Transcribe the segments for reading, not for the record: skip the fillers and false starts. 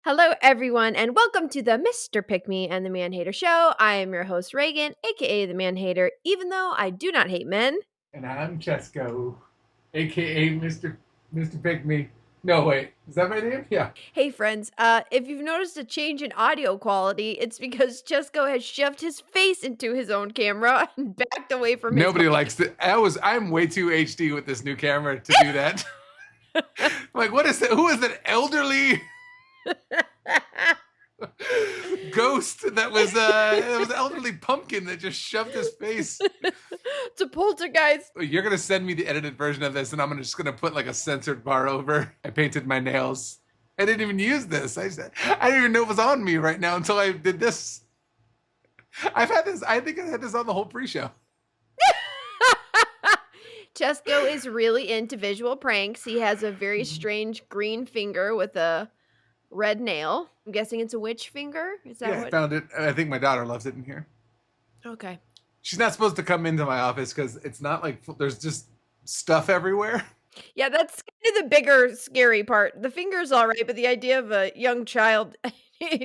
Hello, everyone, and welcome to the Mr. Pick Me and the Manhater Show. I am your host, Reagan, aka the Manhater, even though I do not hate men. And I'm Chesko, aka Mr. Pick Me. No, wait, is that my name? Yeah. Hey, friends, if you've noticed a change in audio quality, it's because Chesko has shoved his face into his own camera and backed away from his Nobody mic. likes it. I'm way too HD with this new camera to do that. Like, what is that? Who is that elderly ghost that was it was an elderly pumpkin that just shoved his face? It's a poltergeist. You're gonna send me the edited version of this, and I'm just gonna put like a censored bar over. I painted my nails. I didn't even use this. I didn't even know it was on me right now until I did this. I've had this. I think I had this on the whole pre-show. Chesko is really into visual pranks. He has a very strange green finger with a red nail. I'm guessing it's a witch finger. Is that Yeah, what? I found it. I think my daughter loves it in here. Okay. She's not supposed to come into my office because it's not like there's just stuff everywhere. Yeah, that's kind of the bigger scary part. The finger's all right, but the idea of a young child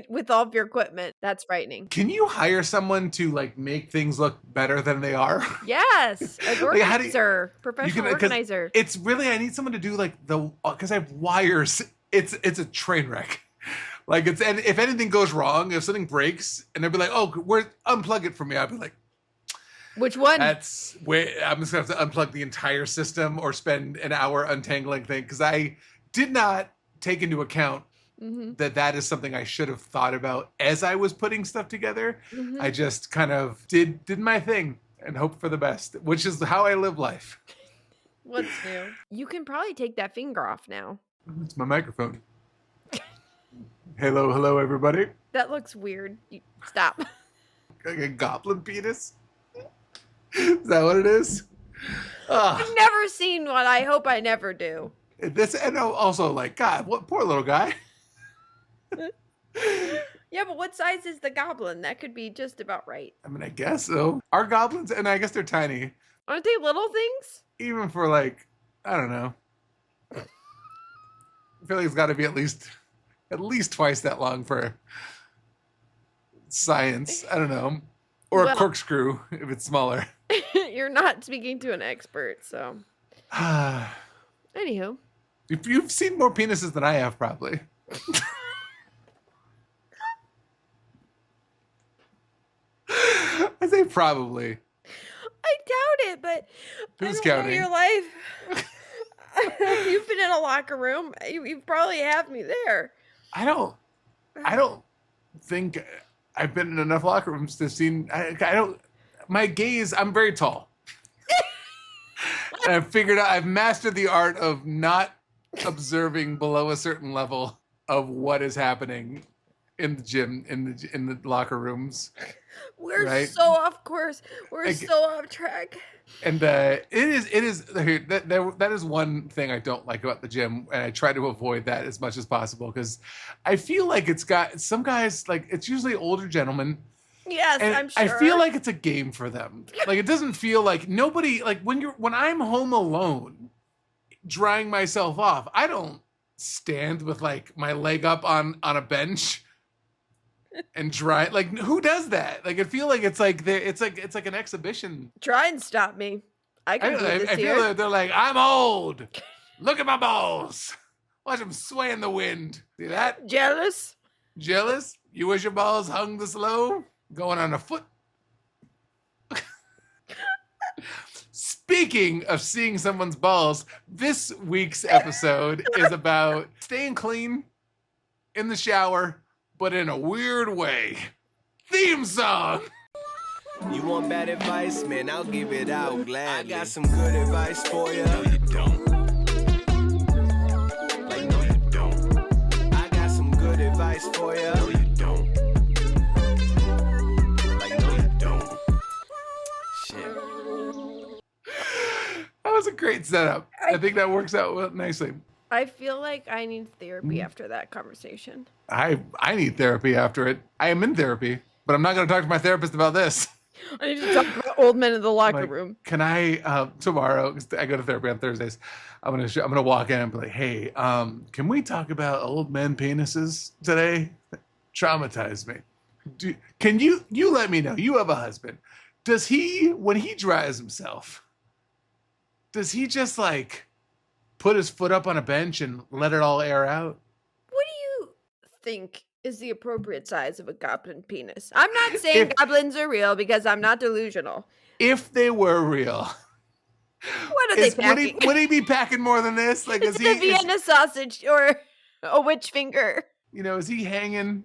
with all of your equipment, that's frightening. Can you hire someone to like make things look better than they are? Yes, an Like, how do you- organizer, professional 'cause organizer. It's really, I need someone to do like because I have wires. It's a train wreck. Like and if anything goes wrong, if something breaks, and they'll be like, "Oh, unplug it for me," I'd be like, Which one? I'm just gonna have to unplug the entire system or spend an hour untangling thing because I did not take into account that is something I should have thought about as I was putting stuff together. I just kind of did my thing and hoped for the best, which is how I live life. What's new? You can probably take that finger off now. It's my microphone. Hello, everybody. That looks weird. Stop. Like a goblin penis. Is that what it is? I've never seen one. I hope I never do. This and also like God, what poor little guy. Yeah, but what size is the goblin? That could be just about right. I mean, I guess so. Our goblins, and I guess they're tiny, Aren't they little things? even for like I don't know. I feel like it's got to be at least twice that long for science. I don't know, or a corkscrew if it's smaller. You're not speaking to an expert, so. Anywho. If you've seen more penises than I have, probably. I say probably. I doubt it, but Who's I don't counting? know your life. You've been in a locker room. You probably have me there. I don't think I've been in enough locker rooms to see. I don't. My gaze. I'm very tall. And I've mastered the art of not observing below a certain level of what is happening in the gym, in the locker rooms. We're right? so off course. We're so off track. And that is one thing I don't like about the gym, and I try to avoid that as much as possible because I feel like it's got some guys, like it's usually older gentlemen. Yes, and I'm sure. I feel like it's a game for them. Like it doesn't feel like nobody, like when I'm home alone drying myself off, I don't stand with like my leg up on a bench and dry. Like who does that? Like I feel like it's like an exhibition. Try and stop me. I can do this I here. feel like they're like, I'm old. Look at my balls. Watch them sway in the wind. See that? Jealous? Jealous? You wish your balls hung this low? Going on a foot. Speaking of seeing someone's balls, this week's episode is about staying clean in the shower, but in a weird way. Theme song! You want bad advice, man? I'll give it out gladly. I got some good advice for you. No, you don't. Like, no, you don't. I got some good advice for you. No, you don't. Like, no, you don't. Shit. That was a great setup. I think that works out nicely. I feel like I need therapy after that conversation. I need therapy after it. I am in therapy, but I'm not going to talk to my therapist about this. I need to talk about old men in the locker Like, room. can I tomorrow? 'Cause I go to therapy on Thursdays. I'm gonna walk in and be like, hey, can we talk about old men penises today? Traumatize me. Can you let me know? You have a husband. Does he, when he dries himself, does he just like put his foot up on a bench and let it all air out? What do you think is the appropriate size of a goblin penis? I'm not saying goblins are real because I'm not delusional. If they were real, what are they packing? Would he be packing more than this? Like, is it a Vienna sausage or a witch finger? Is he hanging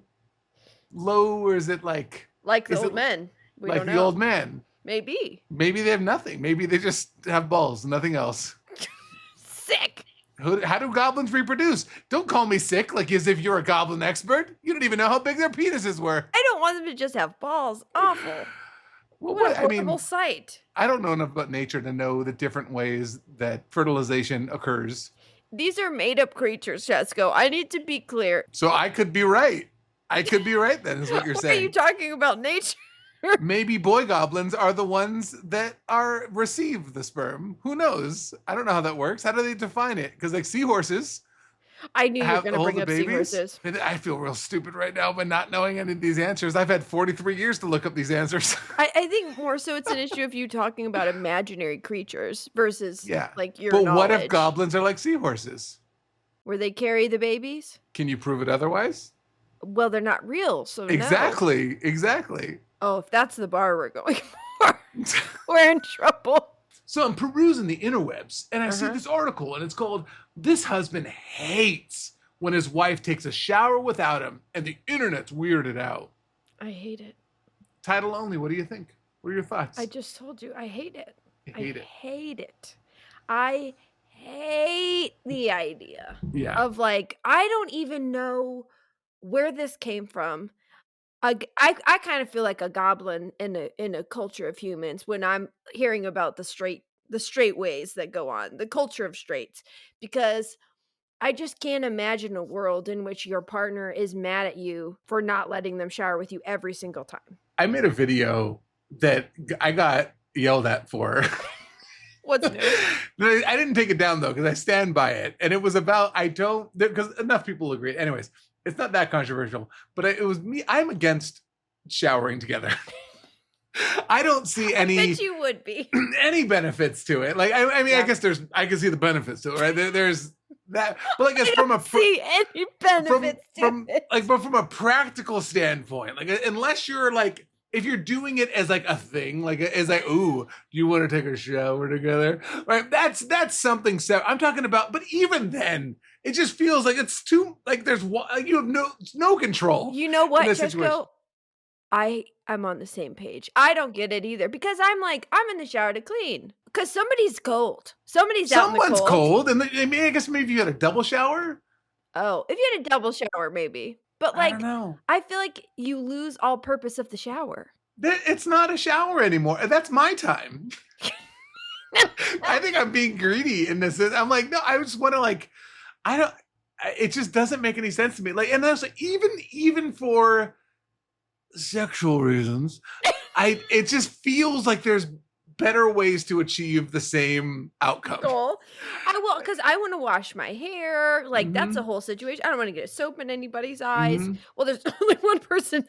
low, or is it like the old men? We don't know. The old man. Maybe they have nothing. Maybe they just have balls, nothing else. Sick. How do goblins reproduce? Don't call me sick, like as if you're a goblin expert. You don't even know how big their penises were. I don't want them to just have balls. Awful. Well, what a horrible sight. I don't know enough about nature to know the different ways that fertilization occurs. These are made-up creatures, Chesko. I need to be clear. So I could be right. I could be right then, is what you're saying. Are you talking about nature? Maybe boy goblins are the ones that receive the sperm. Who knows? I don't know how that works. How do they define it? Because like seahorses, I knew you were going to bring up seahorses. I feel real stupid right now by not knowing any of these answers. I've had 43 years to look up these answers. I think more so it's an issue of you talking about imaginary creatures versus like your knowledge. What if goblins are like seahorses? Where they carry the babies? Can you prove it otherwise? Well, they're not real, so Exactly. Oh, if that's the bar we're going for, we're in trouble. So I'm perusing the interwebs, and I see this article, and it's called "This Husband Hates When His Wife Takes a Shower Without Him," and the internet's weirded out. I hate it. Title only. What do you think? What are your thoughts? I just told you, I hate it. I hate it. I hate the idea of like, I don't even know where this came from. I kind of feel like a goblin in a culture of humans when I'm hearing about the straight ways that go on, the culture of straights, because I just can't imagine a world in which your partner is mad at you for not letting them shower with you every single time. I made a video that I got yelled at for. What's new? I didn't take it down though, because I stand by it. And it was about, because enough people agree. Anyways, it's not that controversial, but it was me. I'm against showering together. I don't see any. I bet you would be. Any benefits to it. Like, I mean, I guess I can see the benefits to it, right? There's that, but like, it's from a see any benefits to it. Like, but from a practical standpoint, like, unless you're like, if you're doing it as like a thing, like as like, ooh, do you want to take a shower together? Right? That's something. I'm talking about, but even then, it just feels like it's too, like you have no control. You know what, Chesko? I'm on the same page. I don't get it either because I'm like, I'm in the shower to clean because somebody's cold. Someone's out in the cold. Cold. And I mean, I guess maybe you had a double shower. Oh, if you had a double shower, maybe. But like, I don't know. I feel like you lose all purpose of the shower. It's not a shower anymore. That's my time. I think I'm being greedy in this. I'm like, no, I just want to like, it just doesn't make any sense to me. Like, and that's like, even for sexual reasons, it just feels like there's better ways to achieve the same outcome. Cool. Because I want to wash my hair. Like, that's a whole situation. I don't want to get soap in anybody's eyes. Well, there's only one person.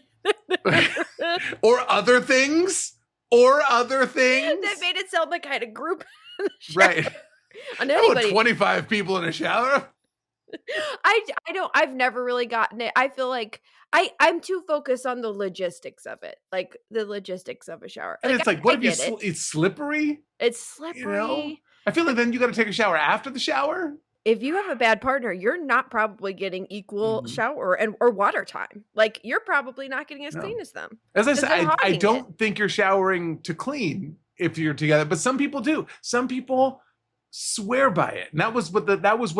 Or other things. That made it sound like I had a group. Right. On anybody. 25 people in a shower. I've never really gotten it. I feel like I'm too focused on the logistics of it, like the logistics of a shower. And it's like, what if it's slippery? It's slippery. You know? I feel like then you got to take a shower after the shower. If you have a bad partner, you're not probably getting equal shower or water time. Like, you're probably not getting as clean as them. As I said, I don't think you're showering to clean if you're together, but some people do. Some people swear by it. And that was what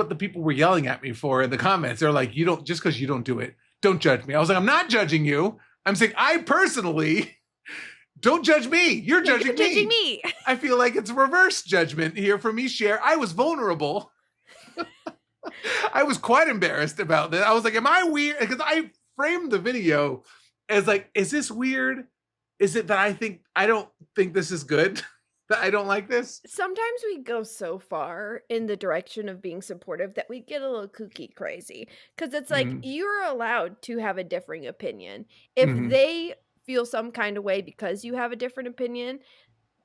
the people were yelling at me for in the comments. They're like, just because you don't do it, don't judge me. I was like, I'm not judging you. I'm saying I personally don't judge me. You're judging me. I feel like it's reverse judgment here for me. I was vulnerable. I was quite embarrassed about that. I was like, am I weird? Because I framed the video as like, is this weird Is it that I don't think this is good? That I don't like this? Sometimes we go so far in the direction of being supportive that we get a little kooky crazy. Because it's like, Mhm. you're allowed to have a differing opinion. If Mhm. they feel some kind of way because you have a different opinion,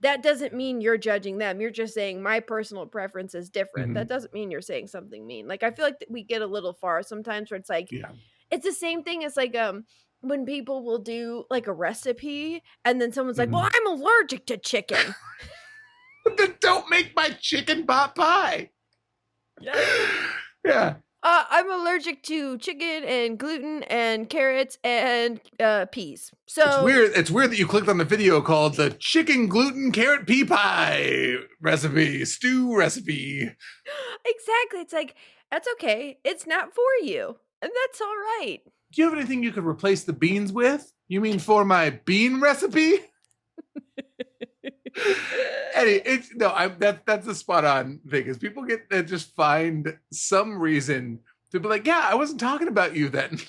that doesn't mean you're judging them. You're just saying my personal preference is different. That Mhm. doesn't mean you're saying something mean. Like, I feel like that we get a little far sometimes where it's like, Yeah. it's the same thing as like when people will do like a recipe and then someone's like, "Well, Mhm. I'm allergic to chicken." Then don't make my chicken pot pie. Yes. Yeah. I'm allergic to chicken and gluten and carrots and peas. So It's weird that you clicked on the video called the chicken gluten carrot pea pie recipe, stew recipe. exactly, it's like, that's okay. It's not for you. And that's all right. Do you have anything you could replace the beans with? You mean for my bean recipe? That's a spot on thing. Is people just find some reason to be like, yeah, I wasn't talking about you then.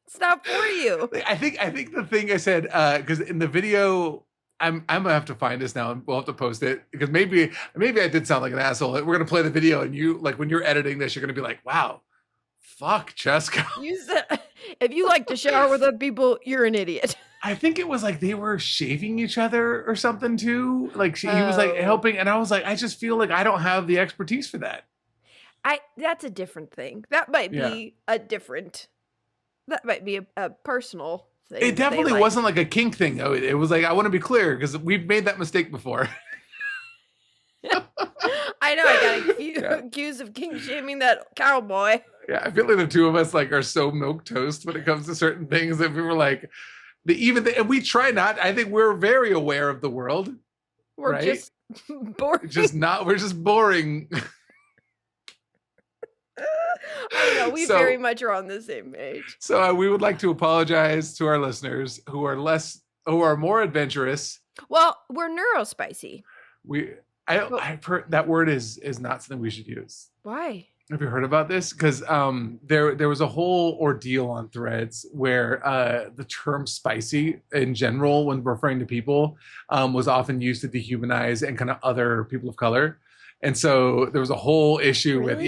It's not for you. I think the thing I said, because in the video, I'm gonna have to find this now and we'll have to post it because maybe I did sound like an asshole. We're gonna play the video and you like when you're editing this, you're gonna be like, wow, fuck Chesko. You said, if you like to shower with other people, you're an idiot. I think it was like they were shaving each other or something too. Like he was like helping, and I was like, I just feel like I don't have the expertise for that. That's a different thing. That might be that might be a personal thing. It definitely wasn't like a kink thing though. It was like, I want to be clear because we've made that mistake before. I know I got accused of kink shaming that cowboy. Yeah, I feel like the two of us like are so milquetoast when it comes to certain things that we were like, and we try not. I think we're very aware of the world. We're right? just boring. We're just boring. I know we very much are on the same page. So we would like to apologize to our listeners who are more adventurous. Well, we're neurospicy. I've heard that word is not something we should use. Why? Have you heard about this? Because there was a whole ordeal on Threads where the term spicy in general, when referring to people, was often used to dehumanize and kind of other people of color. And so there was a whole issue with,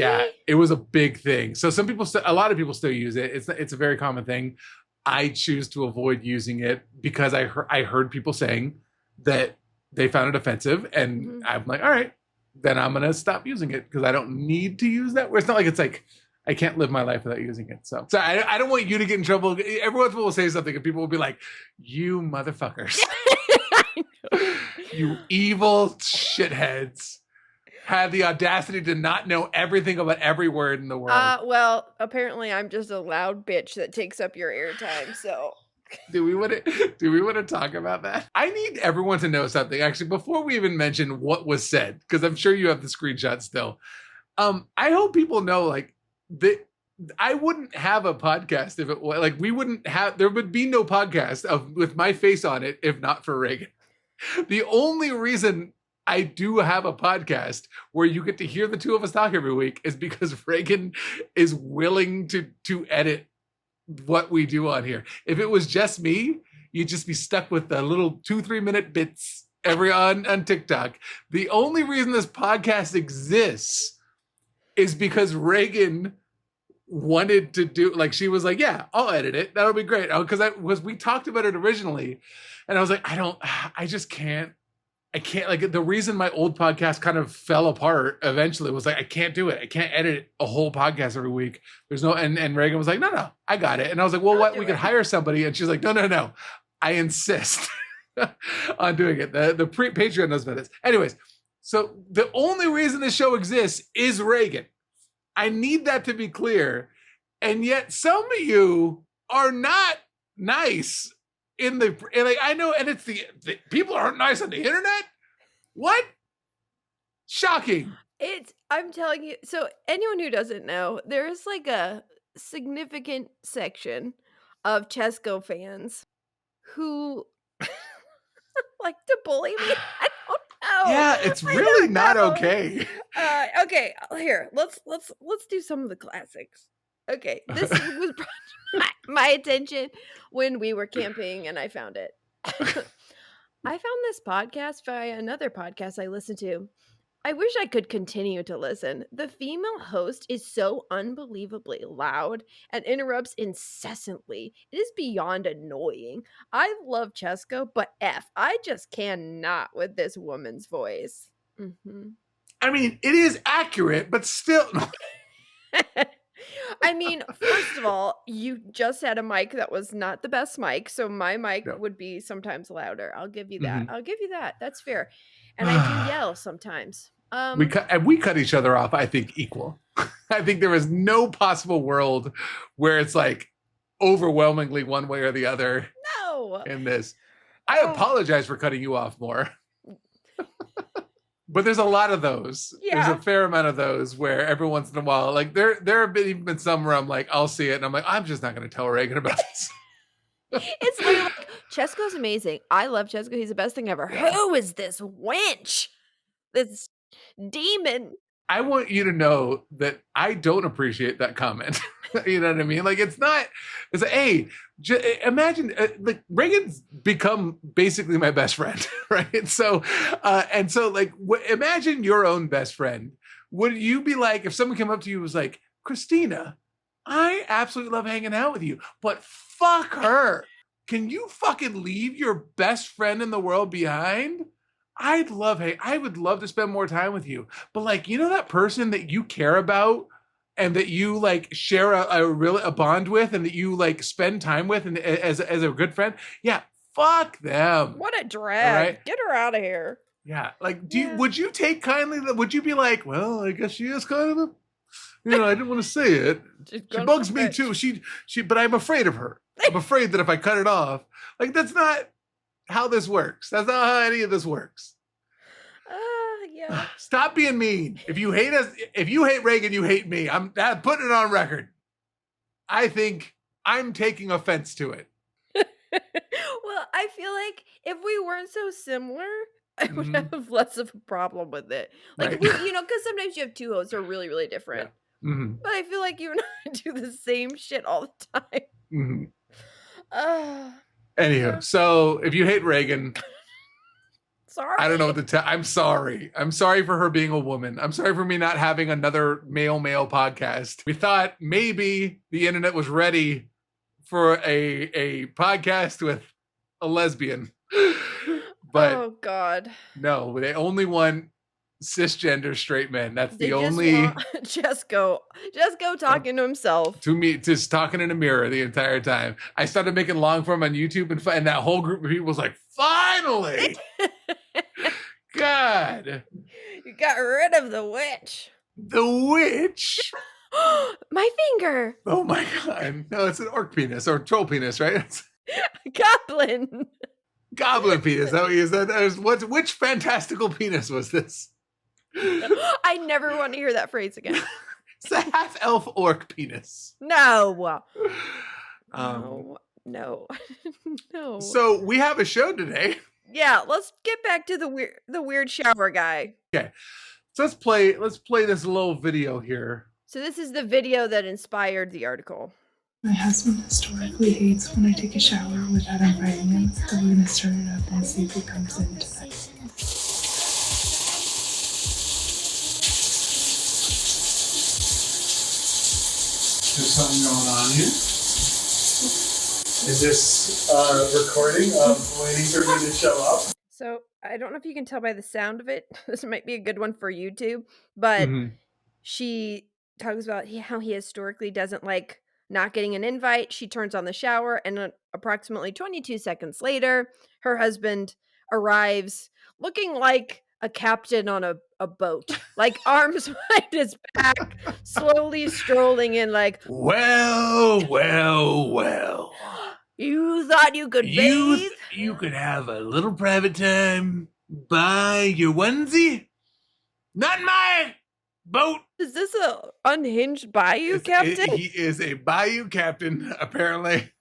it was a big thing. So a lot of people still use it. It's a very common thing. I choose to avoid using it because I heard people saying that they found it offensive. And I'm like, all right, then I'm going to stop using it because I don't need to use that word. It's not like it's like, I can't live my life without using it. So I don't want you to get in trouble. Every once in a while we'll say something and people will be like, you motherfuckers. You evil shitheads. Had the audacity to not know everything about every word in the world. Well, apparently I'm just a loud bitch that takes up your airtime, so. Do we want to talk about that? I need everyone to know something, actually, before we even mention what was said, because I'm sure you have the screenshot still. I hope people know, like, that I wouldn't have a podcast if it was, like, there would be no podcast with my face on it if not for Regan. The only reason I do have a podcast where you get to hear the two of us talk every week is because Regan is willing to edit what we do on here. If it was just me, you'd just be stuck with the little 2-3 minute bits on TikTok. The only reason this podcast exists is because Regan wanted to do, like, she was like, yeah, I'll edit it. That'll be great. Because we talked about it originally and I was like, I just can't. I can't, like, the reason my old podcast kind of fell apart eventually was like, I can't do it. I can't edit a whole podcast every week. There's no, and Regan was like, no, I got it. And I was like, well, what? We could hire somebody. And she's like, no. I insist on doing it. The Patreon knows about this. Anyways, so the only reason this show exists is Regan. I need that to be clear. And yet some of you are not nice. I know, and it's the people aren't nice on the internet. What? Shocking. I'm telling you. So anyone who doesn't know, there's like a significant section of Chesko fans who like to bully me. I don't know. Yeah, it's really not okay. Okay, here. Let's do some of the classics. Okay, this was brought to my attention when we were camping and I found it. I found this podcast via another podcast I listened to. I wish I could continue to listen. The female host is so unbelievably loud and interrupts incessantly. It is beyond annoying. I love Chesko, but I just cannot with this woman's voice. Mm-hmm. I mean, it is accurate, but still. I mean, first of all, you just had a mic that was not the best mic, so my mic would be sometimes louder. I'll give you that. I'll give you that. That's fair. And I do yell sometimes. We cut each other off, I think, equal. I think there is no possible world where it's like overwhelmingly one way or the other. No. In this. I apologize for cutting you off more. But there's a lot of those. Yeah. There's a fair amount of those where every once in a while, like there have been some where I'm like, I'll see it, and I'm like, I'm just not going to tell Reagan about this. It's like Chesko's amazing. I love Chesko. He's the best thing ever. Yeah. Who is this wench? This demon. I want you to know that I don't appreciate that comment. You know what I mean? Like, it's like, hey, imagine, like, Reagan's become basically my best friend, right? So, like, imagine your own best friend. Would you be like, if someone came up to you and was like, Christina, I absolutely love hanging out with you, but fuck her. Can you fucking leave your best friend in the world behind? I would love to spend more time with you. But like, you know, that person that you care about and that you like share a bond with and that you like spend time with and as a good friend. Yeah. Fuck them. What a drag. Right? Get her out of here. Yeah. Like, would you take kindly would you be like, well, I guess she is kind of a, you know, I didn't want to say it. She bugs me too. But I'm afraid of her. I'm afraid that if I cut it off, like, that's not how this works. That's not how any of this works. Yeah. Stop being mean. If you hate us, if you hate Reagan, you hate me. I'm putting it on record. I think I'm taking offense to it. Well, I feel like if we weren't so similar, I would have less of a problem with it. Like, right. Because sometimes you have two hosts who are really, really different. Yeah. Mm-hmm. But I feel like you and I do the same shit all the time. Mm-hmm. Anywho, so if you hate Reagan, sorry. I don't know what to tell. I'm sorry. I'm sorry for her being a woman. I'm sorry for me not having another male podcast. We thought maybe the internet was ready for a podcast with a lesbian. But oh God. No, they only want cisgender straight men. That's the only Chesko talking to himself. To me, just talking in a mirror the entire time. I started making long form on YouTube and that whole group of people was like, finally. God. You got rid of the witch. The witch? My finger. Oh my God. No, it's an orc penis or troll penis, right? Goblin. Goblin penis. That is that. Which fantastical penis was this? I never want to hear that phrase again. It's a half elf orc penis. No. No. So we have a show today. Yeah, let's get back to the weird shower guy. Okay. So let's play this little video here. So this is the video that inspired the article. My husband historically hates when I take a shower without inviting him, so we're gonna start it up and see if he comes in today. There's something going on here. Is this recording of waiting for me to show up? So I don't know if you can tell by the sound of it. This might be a good one for YouTube, but she talks about how he historically doesn't like not getting an invite. She turns on the shower, and approximately 22 seconds later, her husband arrives looking like a captain on a boat, like arms behind his back, slowly strolling in like, well. You thought you could bathe? You could have a little private time by your onesie? Not my boat. Is this a unhinged bayou captain? He is a bayou captain, apparently.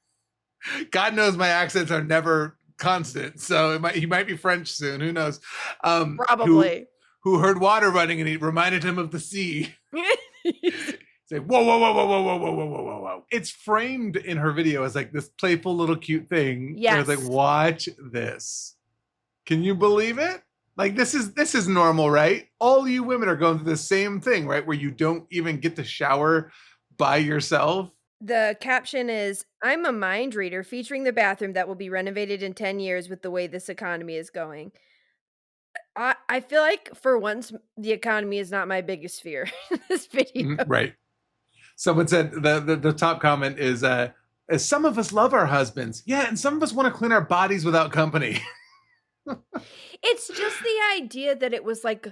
God knows my accents are never constant, so he might be French soon. Who knows? Probably. Who heard water running and it reminded him of the sea. say, whoa, whoa, whoa, whoa, whoa, whoa, whoa, whoa, whoa, whoa, whoa. It's framed in her video as like this playful little cute thing. Yes. And it's like, watch this. Can you believe it? Like this is normal, right? All you women are going through the same thing, right? Where you don't even get to shower by yourself. The caption is, "I'm a mind reader featuring the bathroom that will be renovated in 10 years with the way this economy is going." I feel like for once the economy is not my biggest fear in this video. Right. Someone said the top comment is some of us love our husbands. Yeah, and some of us want to clean our bodies without company. It's just the idea that it was like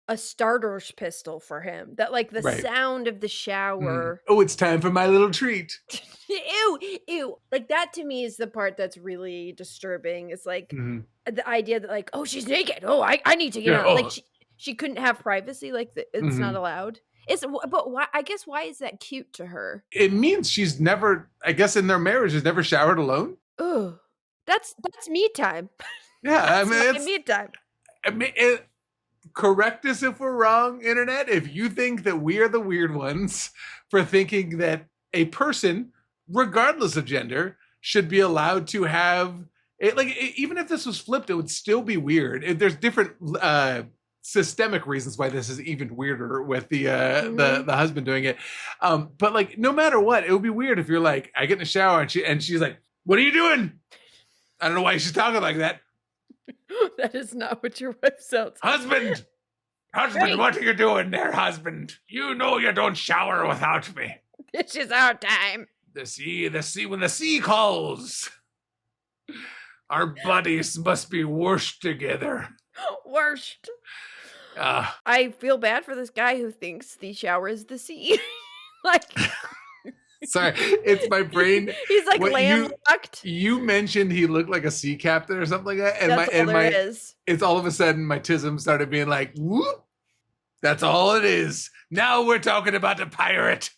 a starter's pistol for him. That like the sound of the shower. Oh, it's time for my little treat. Ew. Like that to me is the part that's really disturbing. It's like the idea that like, oh, she's naked. Oh, I need to get out. Like she couldn't have privacy. Like it's not allowed. But why? I guess why is that cute to her? It means she's never. I guess in their marriage, has never showered alone. Oh, that's me time. Yeah, I mean, it's me time. I mean, correct us if we're wrong, internet. If you think that we are the weird ones for thinking that a person, regardless of gender, should be allowed to have it, like even if this was flipped, it would still be weird. There's different systemic reasons why this is even weirder with the husband doing it. But like, no matter what, it would be weird if you're like, I get in the shower and she's like, "What are you doing?" I don't know why she's talking like that. That is not what your wife sounds like. Husband, what are you doing there, husband? You know you don't shower without me. This is our time. The sea, when the sea calls. Our bodies must be washed together. Worst. I feel bad for this guy who thinks the shower is the sea. Like... Sorry, it's my brain. He's like landlocked. You mentioned he looked like a sea captain or something like that, and it's all of a sudden my tism started being like, whoop. That's all it is. Now we're talking about a pirate.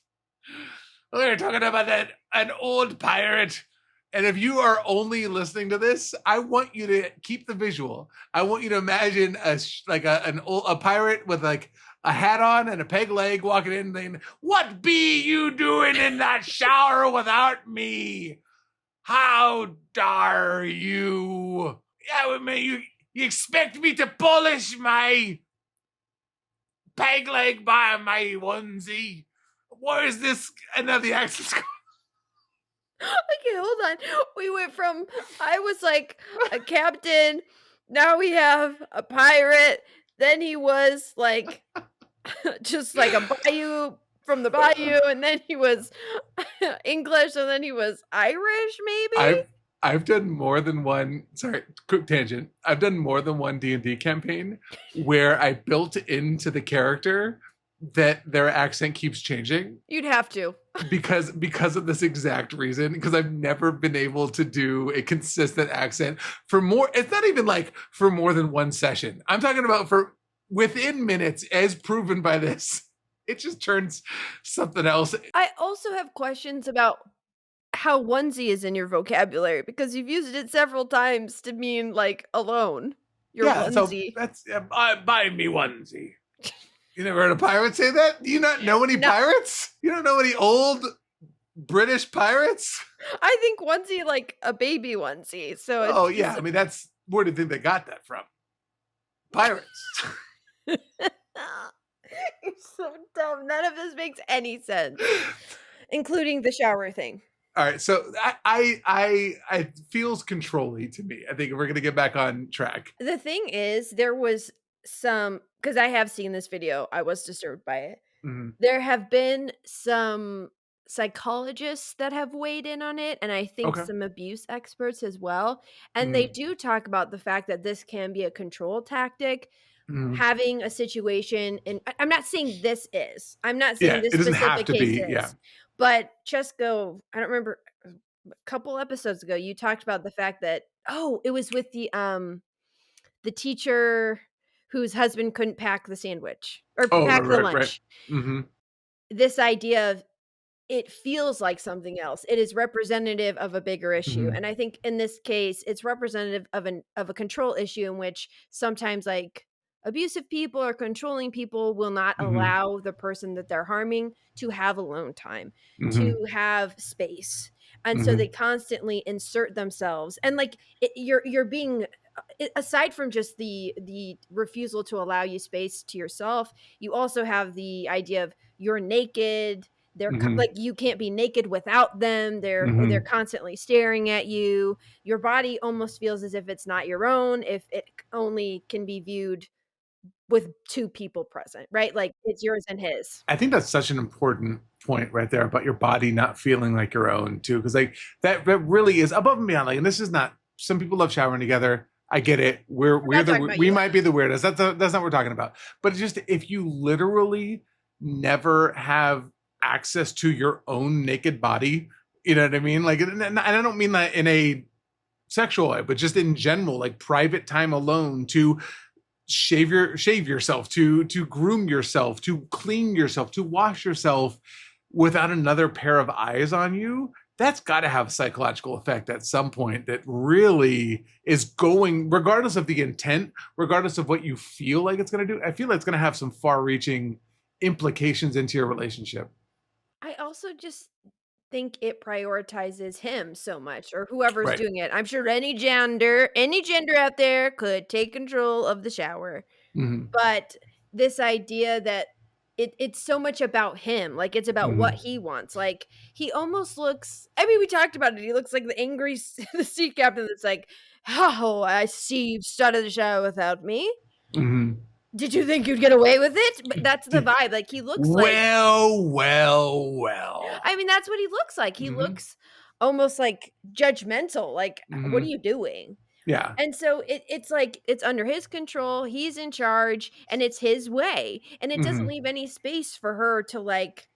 We're talking about an old pirate. And if you are only listening to this, I want you to keep the visual. I want you to imagine a pirate with like a hat on and a peg leg walking in saying, "What be you doing in that shower without me? How dare you? Yeah, you expect me to polish my peg leg by my onesie? Where's this?" And now the accent's going. Okay, hold on. We went from, I was like a captain, now we have a pirate, then he was like just like a bayou from the bayou, and then he was English, and then he was Irish, maybe? I've done more than one, sorry, quick tangent. I've done more than one D&D campaign where I built into the character that their accent keeps changing. You'd have to. Because of this exact reason, because I've never been able to do a consistent accent for more, it's not even like for more than one session. I'm talking about for within minutes, as proven by this. It just turns something else. I also have questions about how onesie is in your vocabulary, because you've used it several times to mean like alone. Your onesie. So that's buy me onesie. You never heard a pirate say that? Do you not know any pirates? You don't know any old British pirates? I think onesie like a baby onesie. So oh yeah, I mean that's where do you think they got that from? Pirates. You're so dumb. None of this makes any sense, including the shower thing. All right, so it feels controlly to me. I think we're gonna get back on track. The thing is, there was some, because I have seen this video, I was disturbed by it. There have been some psychologists that have weighed in on it, and I think some abuse experts as well. And they do talk about the fact that this can be a control tactic. Having a situation, and I'm not saying this is. I'm not saying this specific case is. Yeah. But Chesko, I don't remember, a couple episodes ago, you talked about the fact that it was with the teacher whose husband couldn't pack the sandwich or pack the lunch. Right. This idea of it feels like something else. It is representative of a bigger issue. And I think in this case, it's representative of a control issue in which sometimes like abusive people or controlling people will not allow the person that they're harming to have alone time, to have space. And so they constantly insert themselves. And like you're being aside from just the refusal to allow you space to yourself, you also have the idea of you're naked. Like you can't be naked without them. They're constantly staring at you. Your body almost feels as if it's not your own, if it only can be viewed with 2 people present, right? Like, it's yours and his. I think that's such an important point right there about your body not feeling like your own too, because like that really is above and beyond. Like, and this is not. Some people love showering together. I get it. We might be the weirdest. That's not what we're talking about. But it's just if you literally never have access to your own naked body, you know what I mean? Like, and I don't mean that in a sexual way, but just in general, like private time alone to shave yourself, to groom yourself, to clean yourself, to wash yourself without another pair of eyes on you. That's got to have a psychological effect at some point that really is going, regardless of the intent, regardless of what you feel like it's going to do. I feel like it's going to have some far-reaching implications into your relationship. I also just think it prioritizes him so much, or whoever's doing it. I'm sure any gender out there could take control of the shower. But this idea that it's so much about him, like, it's about what he wants. Like, he almost looks, I mean, we talked about it, he looks like the angry the sea captain that's like, "Oh, I see you've started the shower without me. Did you think you'd get away with it?" But that's the vibe, like, he looks like well. I mean, that's what he looks like. He looks almost, like, judgmental, like, "What are you doing?" Yeah. And so it's like it's under his control, he's in charge, and it's his way, and it doesn't leave any space for her to, like,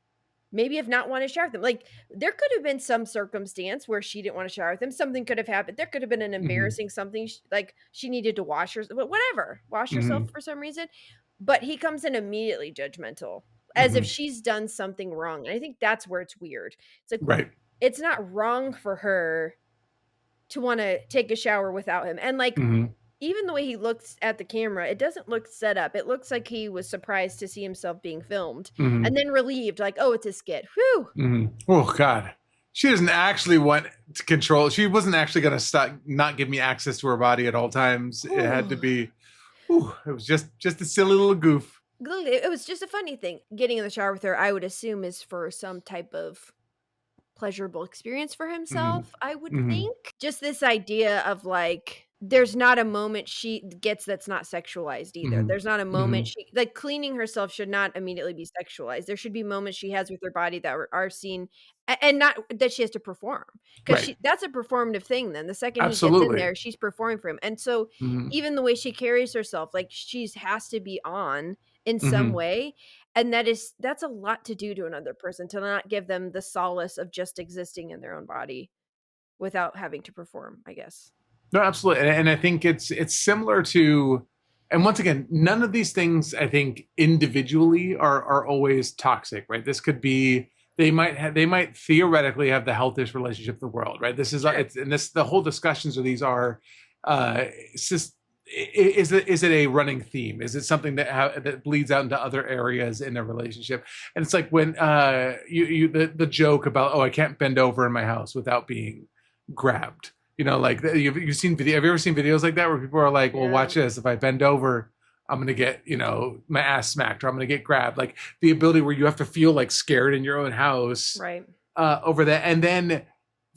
maybe have not wanna shower with him. Like, there could have been some circumstance where she didn't wanna shower with him, something could have happened, there could have been an embarrassing something, like, she needed to wash whatever, wash herself for some reason, but he comes in immediately judgmental, as if she's done something wrong, and I think that's where it's weird. It's like, Right. it's not wrong for her to wanna take a shower without him, and, like, even the way he looks at the camera, it doesn't look set up, it looks like he was surprised to see himself being filmed, and then relieved, like, "Oh, it's a skit. Whew." Oh, God. She doesn't actually want to control. She wasn't actually going to not give me access to her body at all times. It had to be, it was just a silly little goof. It was just a funny thing. Getting in the shower with her, I would assume, is for some type of pleasurable experience for himself, I would think. Just this idea of, like, there's not a moment she gets that's not sexualized either. There's not a moment she like, cleaning herself should not immediately be sexualized. There should be moments she has with her body that are seen and not that she has to perform, 'cause that's a performative thing then. The second he gets in there, she's performing for him, and so even the way she carries herself, like, she's has to be on in some way, and that's a lot to do to another person, to not give them the solace of just existing in their own body without having to perform, I guess. No, absolutely. And I think it's similar to, and once again, none of these things I think individually are always toxic, right? This could be, they might theoretically have the healthiest relationship in the world, right? This is the whole discussions of these are is it a running theme? Is it something that bleeds out into other areas in a relationship? And it's like when the joke about, oh, I can't bend over in my house without being grabbed. You know, like you've seen video. Have you ever seen videos like that where people are like, well, watch this. If I bend over, I'm going to get, my ass smacked, or I'm going to get grabbed. Like the ability where you have to feel like scared in your own house, right? Over that. And then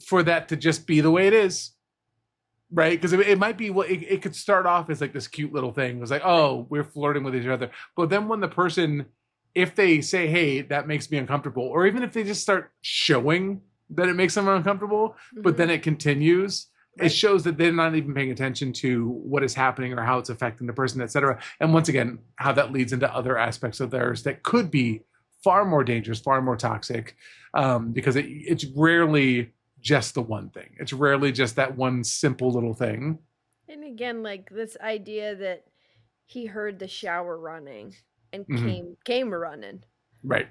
for that to just be the way it is. Right. Because it might be it could start off as like this cute little thing. It was like, oh, we're flirting with each other. But then when the person, if they say, hey, that makes me uncomfortable, or even if they just start showing that it makes them uncomfortable, but then it continues, it shows that they're not even paying attention to what is happening or how it's affecting the person, etc. And once again, how that leads into other aspects of theirs that could be far more dangerous, far more toxic, because it's rarely just the one thing. It's rarely just that one simple little thing. And again, like this idea that he heard the shower running and came running. Right.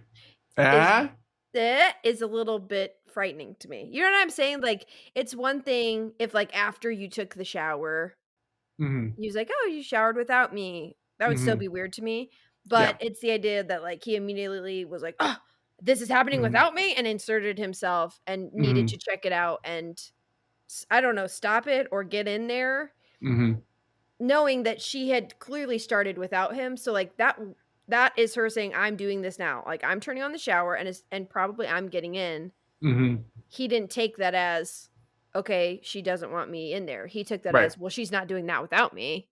That is a little bit frightening to me. You know what I'm saying? Like, it's one thing if, like, after you took the shower, he was like, "Oh, you showered without me." That would still be weird to me. But it's the idea that, like, he immediately was like, "Oh, this is happening without me," and inserted himself and needed to check it out and I don't know, stop it or get in there, knowing that she had clearly started without him. So, like, that is her saying, "I'm doing this now." Like, I'm turning on the shower and probably I'm getting in. He didn't take that as, "Okay, she doesn't want me in there." He took that Right. as, "Well, she's not doing that without me."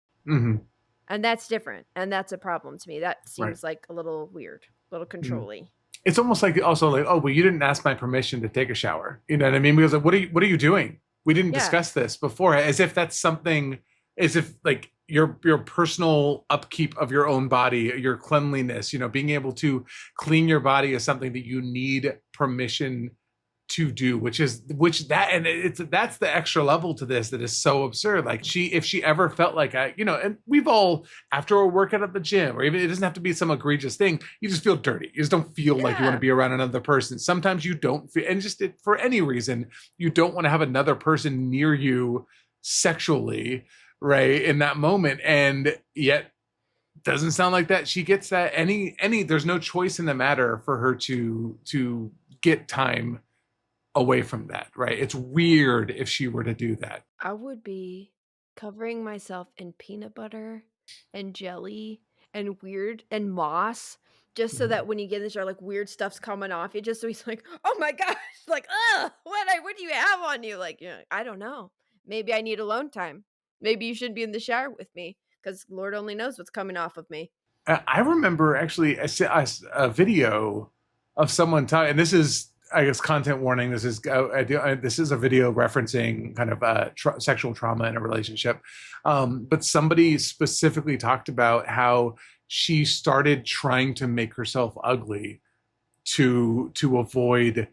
And that's different, and that's a problem to me. That seems like a little weird, a little controlling. It's almost like also like, oh, well, you didn't ask my permission to take a shower. You know what I mean? Because like, what are you doing? We didn't discuss this before. As if that's something, as if like your personal upkeep of your own body, your cleanliness, you know, being able to clean your body is something that you need permission to do, that's the extra level to this that is so absurd. Like if she ever felt like and we've all, after a workout at the gym, or even, it doesn't have to be some egregious thing, you just feel dirty. You just don't feel like you want to be around another person. Sometimes you don't feel, and just for any reason, you don't want to have another person near you sexually, right, in that moment. And yet doesn't sound like that she gets that there's no choice in the matter for her to get time away from that, right? It's weird if she were to do that. I would be covering myself in peanut butter and jelly and weird and moss, just so that when you get in the shower, like, weird stuff's coming off you, just so he's like, "Oh my gosh," like, "Ugh, what do you have on you?" Like, I don't know. Maybe I need alone time. Maybe you shouldn't be in the shower with me, because Lord only knows what's coming off of me. I remember actually a video of someone talking, and this is, I guess, content warning. This is a video referencing kind of sexual trauma in a relationship. But somebody specifically talked about how she started trying to make herself ugly to avoid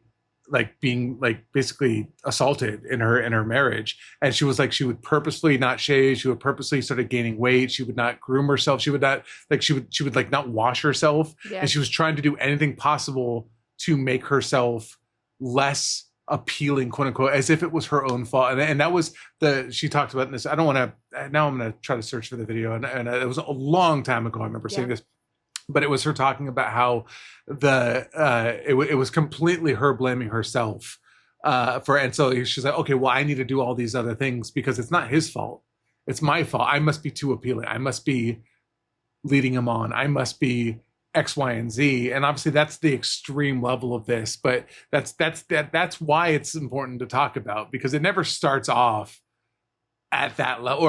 like being like basically assaulted in her marriage. And she was like, she would purposely not shave. She would purposely started gaining weight. She would not groom herself. She would not she would like not wash herself. Yeah. And she was trying to do anything possible to make herself less appealing, quote unquote, as if it was her own fault. And that was she talked about this. I don't want to, now I'm going to try to search for the video. And it was a long time ago. I remember seeing this, but it was her talking about how it was completely her blaming herself and so she's like, okay, well, I need to do all these other things because it's not his fault. It's my fault. I must be too appealing. I must be leading him on. I must be X, Y, and Z. And obviously that's the extreme level of this, but that's why it's important to talk about, because it never starts off at that level,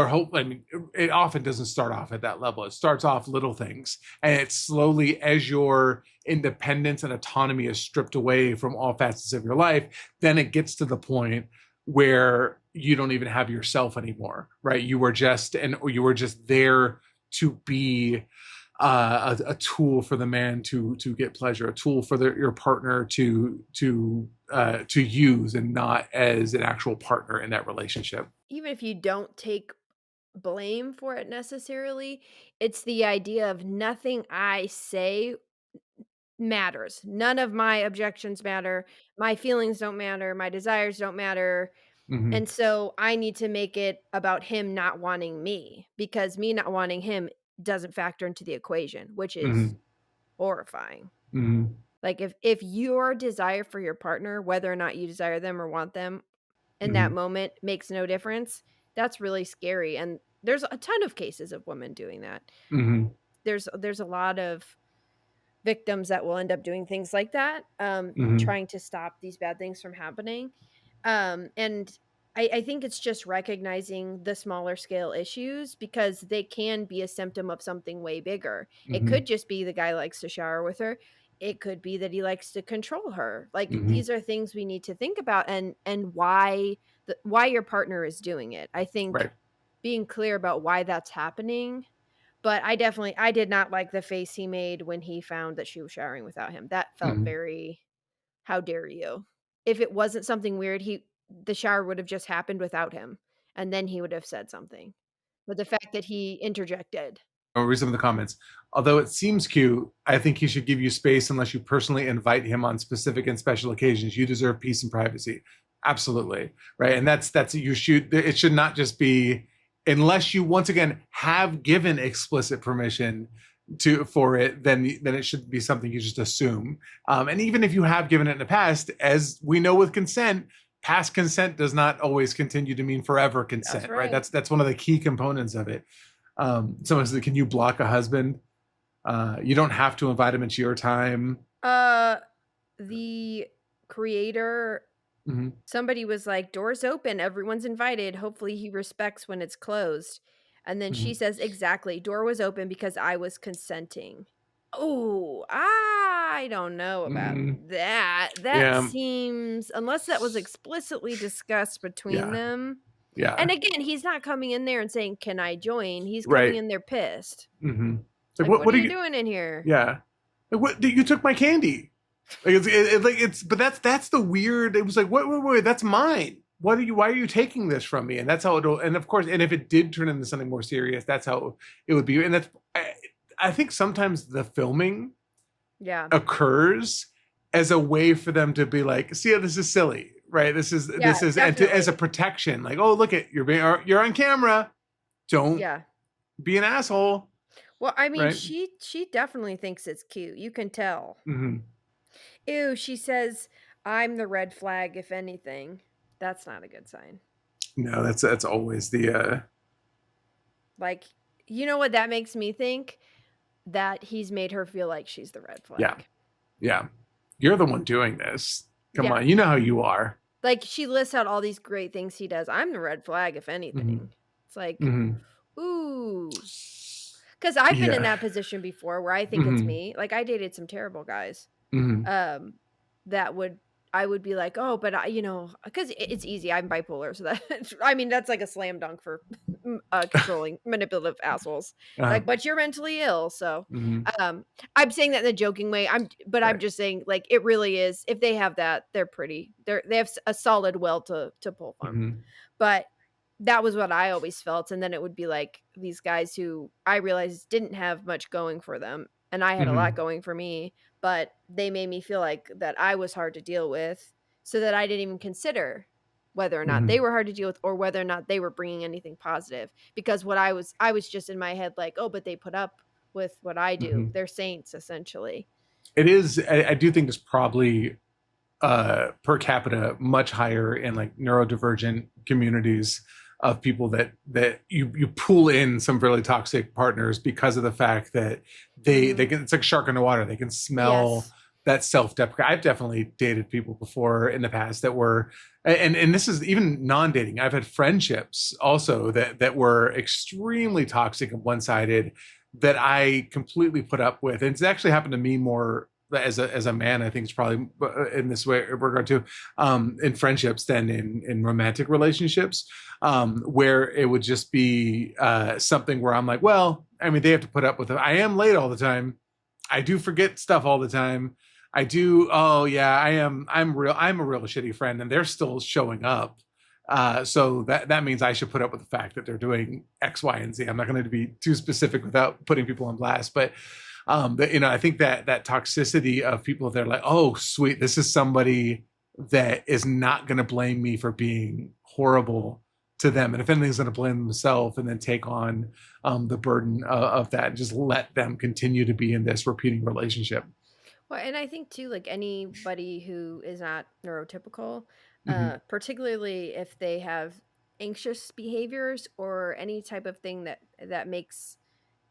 it often doesn't start off at that level. It starts off little things, and it's slowly, as your independence and autonomy is stripped away from all facets of your life, then it gets to the point where you don't even have yourself anymore, right? You were just there to be a tool for the man to get pleasure, a tool for your partner to use, and not as an actual partner in that relationship. Even if you don't take blame for it necessarily, it's the idea of nothing I say matters. None of my objections matter. My feelings don't matter. My desires don't matter. Mm-hmm. And so I need to make it about him not wanting me, because me not wanting him doesn't factor into the equation, which is horrifying. Mm-hmm. Like if your desire for your partner, whether or not you desire them or want them in that moment, makes no difference, that's really scary. And there's a ton of cases of women doing that. Mm-hmm. There's a lot of victims that will end up doing things like that, trying to stop these bad things from happening. And I think it's just recognizing the smaller scale issues, because they can be a symptom of something way bigger. It could just be the guy likes to shower with her. It could be that he likes to control her. Like, these are things we need to think about, and why your partner is doing it. I think being clear about why that's happening. But I did not like the face he made when he found that she was showering without him. That felt very, how dare you? If it wasn't something weird, the shower would have just happened without him, and then he would have said something. But the fact that he interjected. I'll read some of the comments. Although it seems cute, I think he should give you space unless you personally invite him on specific and special occasions. You deserve peace and privacy. Absolutely. Right. And that's it should not just be unless you once again have given explicit permission for it, then it should be something you just assume. And even if you have given it in the past, as we know with consent, past consent does not always continue to mean forever consent, right? That's one of the key components of it. Someone says, can you block a husband? You don't have to invite him into your time. The creator, somebody was like, doors open, everyone's invited. Hopefully he respects when it's closed. And then she says, exactly, door was open because I was consenting. Oh, I don't know about that. That seems, unless that was explicitly discussed between them. Yeah. And again, he's not coming in there and saying, can I join? He's coming in there pissed. Like, what are you doing in here? Yeah. Like, what, you took my candy. Like but that's the weird. It was like, wait, that's mine. Why are you taking this from me? And that's how it'll, and of course, and if it did turn into something more serious, that's how it would be. And that's, I think sometimes the filming occurs as a way for them to be like, see, this is silly, right? This is and as a protection, like, oh, look at you're on camera, don't be an asshole. Well, I mean, she definitely thinks it's cute. You can tell. Ew, she says, I'm the red flag, if anything. That's not a good sign. No, that's always the like, you know what that makes me think? That he's made her feel like she's the red flag. Yeah. You're the one doing this. Come on, you know how you are. Like, she lists out all these great things he does. I'm the red flag, if anything. It's like, ooh. Because I've been in that position before where I think it's me. Like, I dated some terrible guys. I would be like, oh, but because it's easy. I'm bipolar, so that's like a slam dunk for controlling, manipulative assholes. Like, but you're mentally ill, so I'm saying that in a joking way. I'm just saying, like, it really is. If they have that, they're pretty. They have a solid will to pull from. But that was what I always felt, and then it would be like these guys who I realized didn't have much going for them, and I had a lot going for me. But they made me feel like that I was hard to deal with, so that I didn't even consider whether or not they were hard to deal with or whether or not they were bringing anything positive. Because I was just in my head like, oh, but they put up with what I do. They're saints, essentially. It is. I do think it's probably per capita much higher in like neurodivergent communities of people that you pull in some really toxic partners because of the fact that they can, it's like a shark in the water. They can smell that self-deprecation. I've definitely dated people before in the past that were, and this is even non-dating. I've had friendships also that were extremely toxic and one-sided that I completely put up with. And it's actually happened to me more as a man. I think it's probably in this way regard to in friendships than in romantic relationships, where it would just be something where I'm like, well, I mean, they have to put up with it. I am late all the time. I do forget stuff all the time. I do. Oh yeah, I'm a real shitty friend, and they're still showing up. So that means I should put up with the fact that they're doing X, Y, and Z. I'm not going to be too specific without putting people on blast, but I think that toxicity of people, they're like, oh, sweet, this is somebody that is not going to blame me for being horrible to them. And if anything's going to blame themselves and then take on the burden of that and just let them continue to be in this repeating relationship. Well, and I think too, like anybody who is not neurotypical, particularly if they have anxious behaviors or any type of thing that makes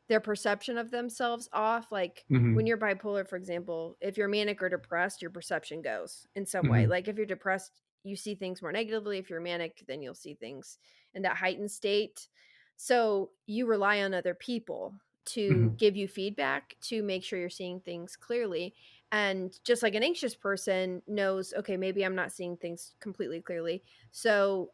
their perception of themselves off. Like when you're bipolar, for example, if you're manic or depressed, your perception goes in some way. Like if you're depressed, you see things more negatively. If you're manic, then you'll see things in that heightened state. So you rely on other people to give you feedback to make sure you're seeing things clearly. And just like an anxious person knows, okay, maybe I'm not seeing things completely clearly. So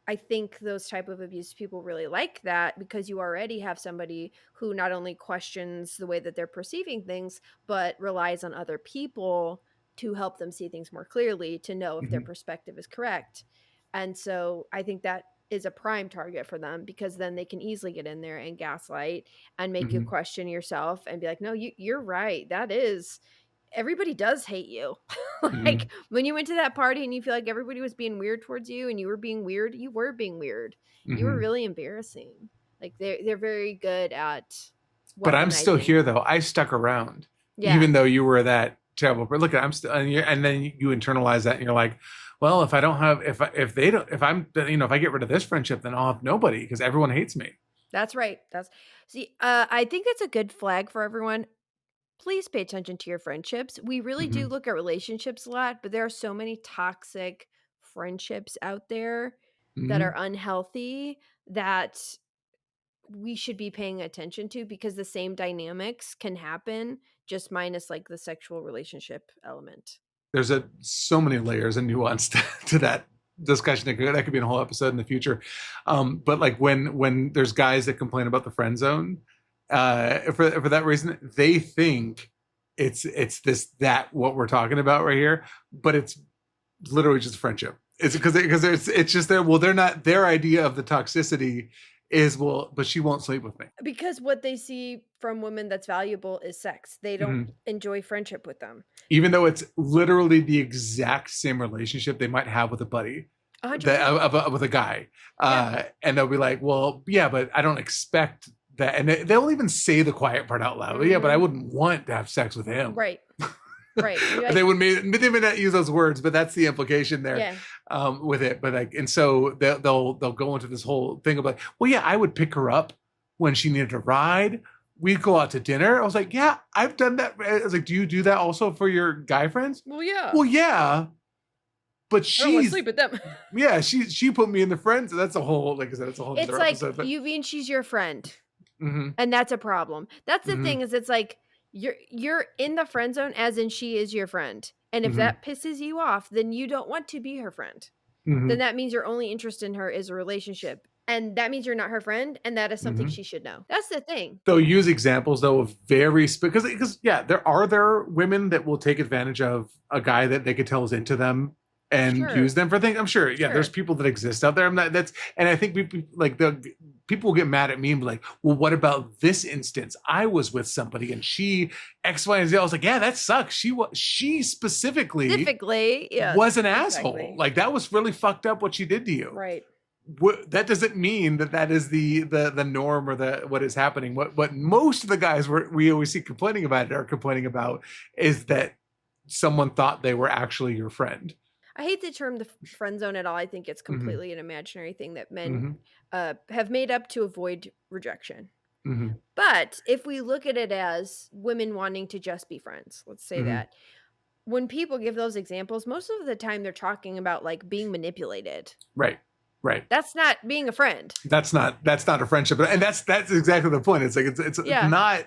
I think those type of abuse people really like that, because you already have somebody who not only questions the way that they're perceiving things, but relies on other people to help them see things more clearly, to know if their perspective is correct. And so I think that is a prime target for them, because then they can easily get in there and gaslight and make you question yourself and be like, no, you're right. That is, everybody does hate you. Like when you went to that party and you feel like everybody was being weird towards you and you were being weird, you were being weird. You were really embarrassing. Like they're very good at But I'm still weaponizing. here though. I stuck around. Yeah. Even though you were that terrible. But look, I'm still, and then you internalize that and you're like, well, if I don't have, if I get rid of this friendship, then I'll have nobody because everyone hates me. That's right. I think that's a good flag for everyone. Please pay attention to your friendships. We really do look at relationships a lot, but there are so many toxic friendships out there that are unhealthy that we should be paying attention to, because the same dynamics can happen, just minus like the sexual relationship element. There's so many layers and nuance to that discussion. That could be a whole episode in the future. But like when there's guys that complain about the friend zone, for that reason, they think it's that what we're talking about right here, but it's literally just friendship. It's because it's just there. Well, they're not, their idea of the toxicity is, well, but she won't sleep with me. Because what they see from women that's valuable is sex. They don't enjoy friendship with them. Even though it's literally the exact same relationship they might have with a buddy, with a guy. And they'll be like, well, yeah, but I don't expect that. And they'll even say the quiet part out loud. Yeah, but I wouldn't want to have sex with him. Right. Right. They may not use those words, but that's the implication there with it. But like, and so they'll go into this whole thing about, well, yeah, I would pick her up when she needed a ride. We'd go out to dinner. I was like, yeah, I've done that. I was like, do you do that also for your guy friends? Well, yeah. Well, yeah. But I don't want to sleep with them. Yeah, she put me in the friends. That's a whole, like I said, it's a whole. It's like episode, but you mean she's your friend, and that's a problem. That's the thing, is it's like you're in the friend zone, as in she is your friend, and if that pisses you off, then you don't want to be her friend. Then that means your only interest in her is a relationship. And that means you're not her friend, and that is something she should know. That's the thing. They'll use examples, though, of because there are women that will take advantage of a guy that they could tell is into them and use them for things. I'm sure, there's people that exist out there. And I think people will get mad at me and be like, well, what about this instance? I was with somebody and she X, Y, and Z. I was like, yeah, that sucks. She specifically was an asshole. Like, that was really fucked up what she did to you. Right. That doesn't mean that is the norm or what is happening. What most of the guys we always see complaining about is that someone thought they were actually your friend. I hate the term the friend zone at all. I think it's completely an imaginary thing that men have made up to avoid rejection. But if we look at it as women wanting to just be friends, let's say that, when people give those examples, most of the time they're talking about like being manipulated. Right. That's not being a friend. That's not a friendship. And that's exactly the point. It's like it's not,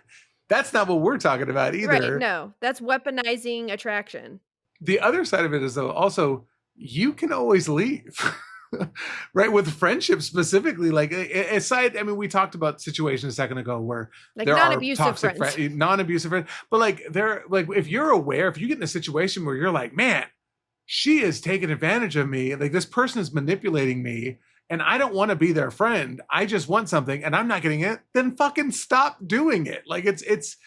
that's not what we're talking about either. Right. No, that's weaponizing attraction. The other side of it is, though, also you can always leave. Right, with friendships specifically, like aside, I mean, we talked about situations a second ago where like there non-abusive are toxic non-abusive friends, but like if you're aware, if you get in a situation where you're like, man, she is taking advantage of me, like this person is manipulating me, and I don't want to be their friend. I just want something, and I'm not getting it. Then fucking stop doing it. Like it's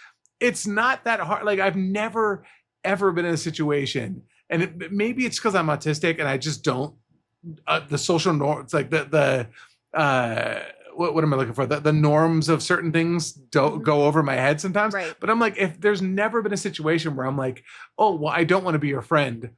not that hard. Like I've never ever been in a situation, and maybe it's because I'm autistic and I just don't. The social norm, it's like the what am I looking for? The norms of certain things don't go over my head sometimes. Right. But I'm like, if there's never been a situation where I'm like, oh, well, I don't want to be your friend,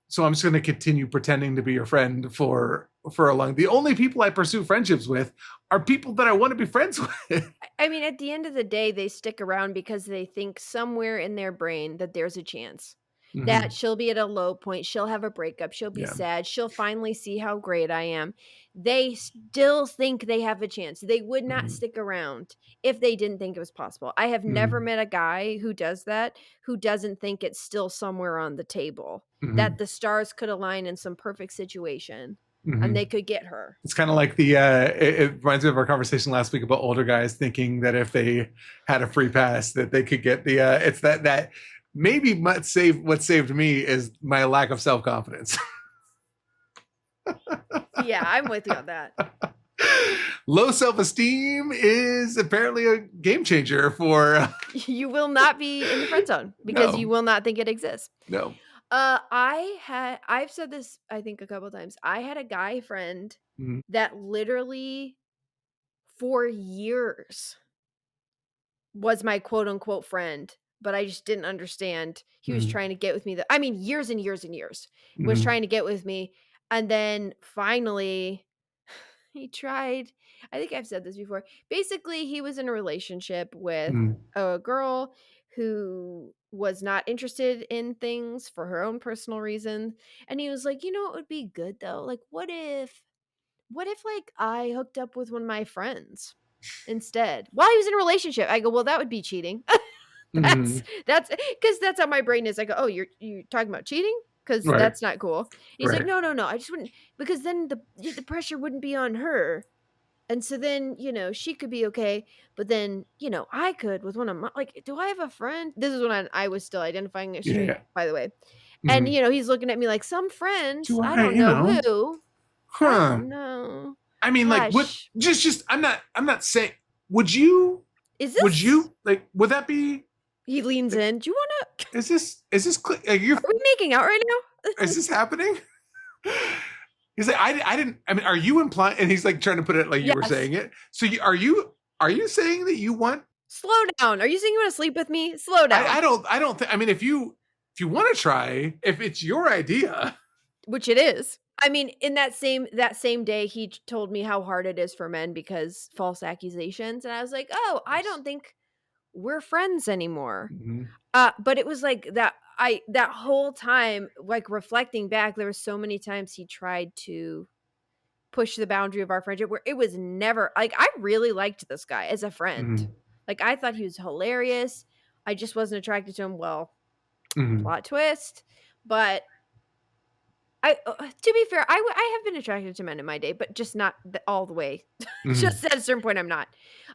so I'm just going to continue pretending to be your friend for a long. The only people I pursue friendships with are people that I want to be friends with. I mean, at the end of the day, they stick around because they think somewhere in their brain that there's a chance. That she'll be at a low point. She'll have a breakup. She'll be sad. She'll finally see how great I am. They still think they have a chance. They would not stick around if they didn't think it was possible. I have never met a guy who does that, who doesn't think it's still somewhere on the table, that the stars could align in some perfect situation and they could get her. It's kind of like it reminds me of our conversation last week about older guys thinking that if they had a free pass that they could get it's that maybe what saved me is my lack of self-confidence. Yeah, I'm with you on that. Low self-esteem is apparently a game changer for. You will not be in the friend zone because you will not think it exists. No. I've said this, I think, a couple times. I had a guy friend that literally for years was my quote unquote friend, but I just didn't understand. He was trying to get with me. Years and years and years was trying to get with me. And then finally he tried. I think I've said this before. Basically, he was in a relationship with a girl who was not interested in things for her own personal reasons. And he was like, you know, it would be good though. Like, what if like I hooked up with one of my friends instead while he was in a relationship? I go, well, that would be cheating. That's because that's how my brain is. I go, oh, you're talking about cheating? Because that's not cool. He's like, no, I just wouldn't, because then the pressure wouldn't be on her. And so then, you know, she could be okay, but then, you know, I could with one of my, like, do I have a friend? This is when I was still identifying as straight, by the way. And, you know, he's looking at me like, some friends, I don't know who. Huh. I don't know. I mean, like, what, just, I'm not saying, would you would that be? He leans in. Do you want to? Is this, are we making out right now? Is this happening? He's like, I didn't. I mean, are you implying? And he's like trying to put it like you were saying it. So are you saying that you want? Slow down. Are you saying you want to sleep with me? Slow down. I don't think. I mean, if you want to try, if it's your idea, which it is. I mean, in that same day, he told me how hard it is for men because false accusations, and I was like, oh, I don't think we're friends anymore. But it was like that. That whole time, like reflecting back, there were so many times he tried to push the boundary of our friendship where it was never like, I really liked this guy as a friend. Like, I thought he was hilarious. I just wasn't attracted to him. Well, plot twist. But to be fair, I have been attracted to men in my day, but just not all the way. Just at a certain point, I'm not.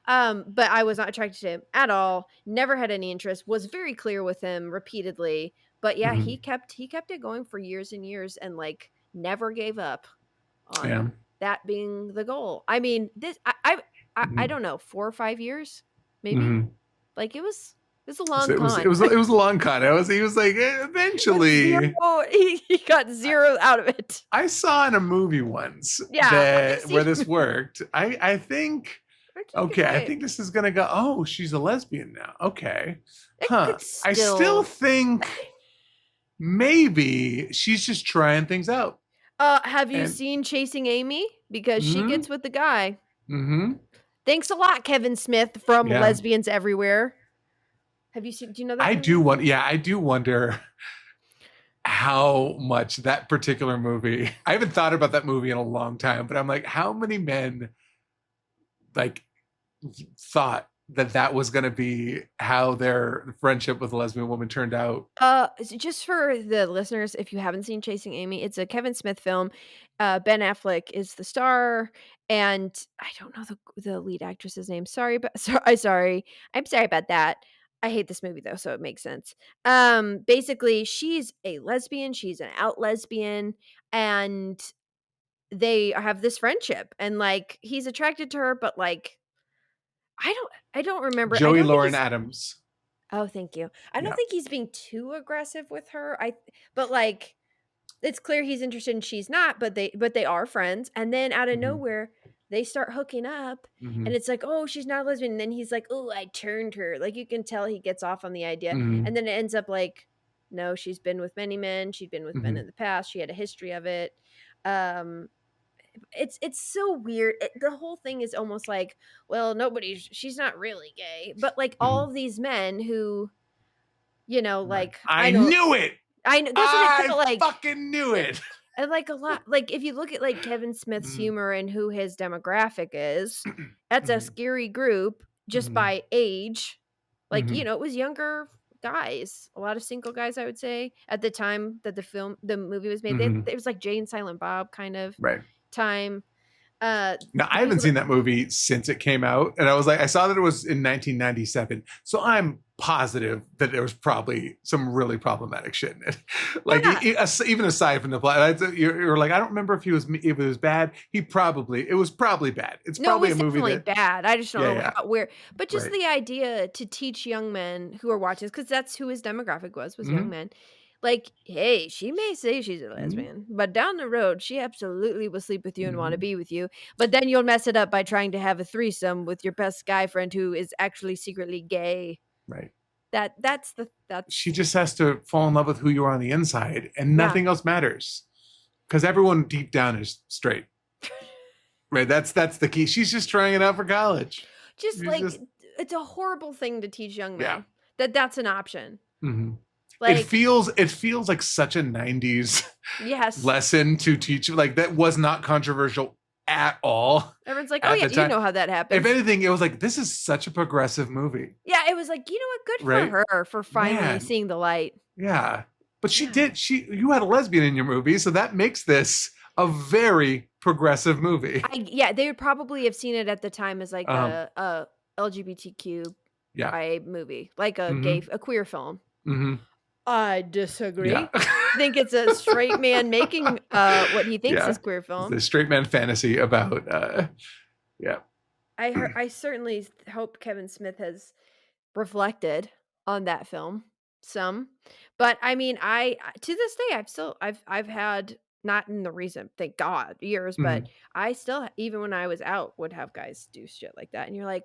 But I was not attracted to him at all. Never had any interest. Was very clear with him repeatedly. But yeah, he kept it going for years and years, and like never gave up on that being the goal. I mean, this I don't know, 4 or 5 years, maybe. Like it was a long con. It was a long con. He was like, eventually he got zero out of it. I saw in a movie once where this worked. I think I think this is gonna go. Oh, she's a lesbian now. Okay. I still think maybe she's just trying things out. Have you seen Chasing Amy? Because she gets with the guy. Thanks a lot, Kevin Smith from Lesbians Everywhere. Have you seen? Do you know that? I do wonder how much that particular movie. I haven't thought about that movie in a long time, but I'm like, how many men like thought that was going to be how their friendship with a lesbian woman turned out? Just for the listeners, if you haven't seen Chasing Amy, it's a Kevin Smith film. Ben Affleck is the star, and I don't know the lead actress's name. Sorry about that. I hate this movie though, so it makes sense. Basically, she's a lesbian. She's an out lesbian, and they have this friendship, and like he's attracted to her, but like I don't remember. Joey Lauren Adams. Oh, thank you. I don't think he's being too aggressive with her. But like, it's clear he's interested and she's not. But they are friends. And then out of nowhere, they start hooking up, and it's like, oh, she's not a lesbian. And then he's like, oh, I turned her. Like you can tell he gets off on the idea, and then it ends up like, no, she's been with many men. She'd been with men in the past. She had a history of it. It's so weird. The whole thing is almost like, well, she's not really gay, but like all of these men who, you know, like I knew it. I know that's what it felt like. Fucking knew it. And like a lot, like if you look at like Kevin Smith's humor and who his demographic is, that's a scary group just by age. Like you know, it was younger guys, a lot of single guys, I would say, at the time that the movie was made. It was like Jay and Silent Bob kind of time. Now I haven't seen that movie since it came out, and I was like, I saw that it was in 1997, so I'm positive that there was probably some really problematic shit in it. Like even aside from the plot, you're like, I don't remember if it was bad. It was probably bad. It's probably a movie definitely that bad. I just don't know where. But just Right. the idea to teach young men who are watching this, because that's who his demographic was young men. Like, hey, she may say she's a lesbian, but down the road, she absolutely will sleep with you and want to be with you. But then you'll mess it up by trying to have a threesome with your best guy friend who is actually secretly gay. Right. That's She just has to fall in love with who you are on the inside, and nothing else matters, because everyone deep down is straight. Right. That's the key. She's just trying it out for college. It's a horrible thing to teach young men that's an option. Mm-hmm. Like, it feels like such a 90s lesson to teach. Like, that was not controversial at all. Everyone's like, oh yeah, you know how that happens. If anything, it was like, this is such a progressive movie. Yeah, it was like, you know what, good for her for finally seeing the light. Yeah. But you had a lesbian in your movie, so that makes this a very progressive movie. They would probably have seen it at the time as like a LGBTQ movie, like a queer film. Mm-hmm. I disagree. I think it's a straight man making what he thinks is queer film. It's a straight man fantasy about I certainly hope Kevin Smith has reflected on that film some. But I mean, I to this day I've had, not in the recent, thank God, years, but I still, even when I was out, would have guys do shit like that. And you're like,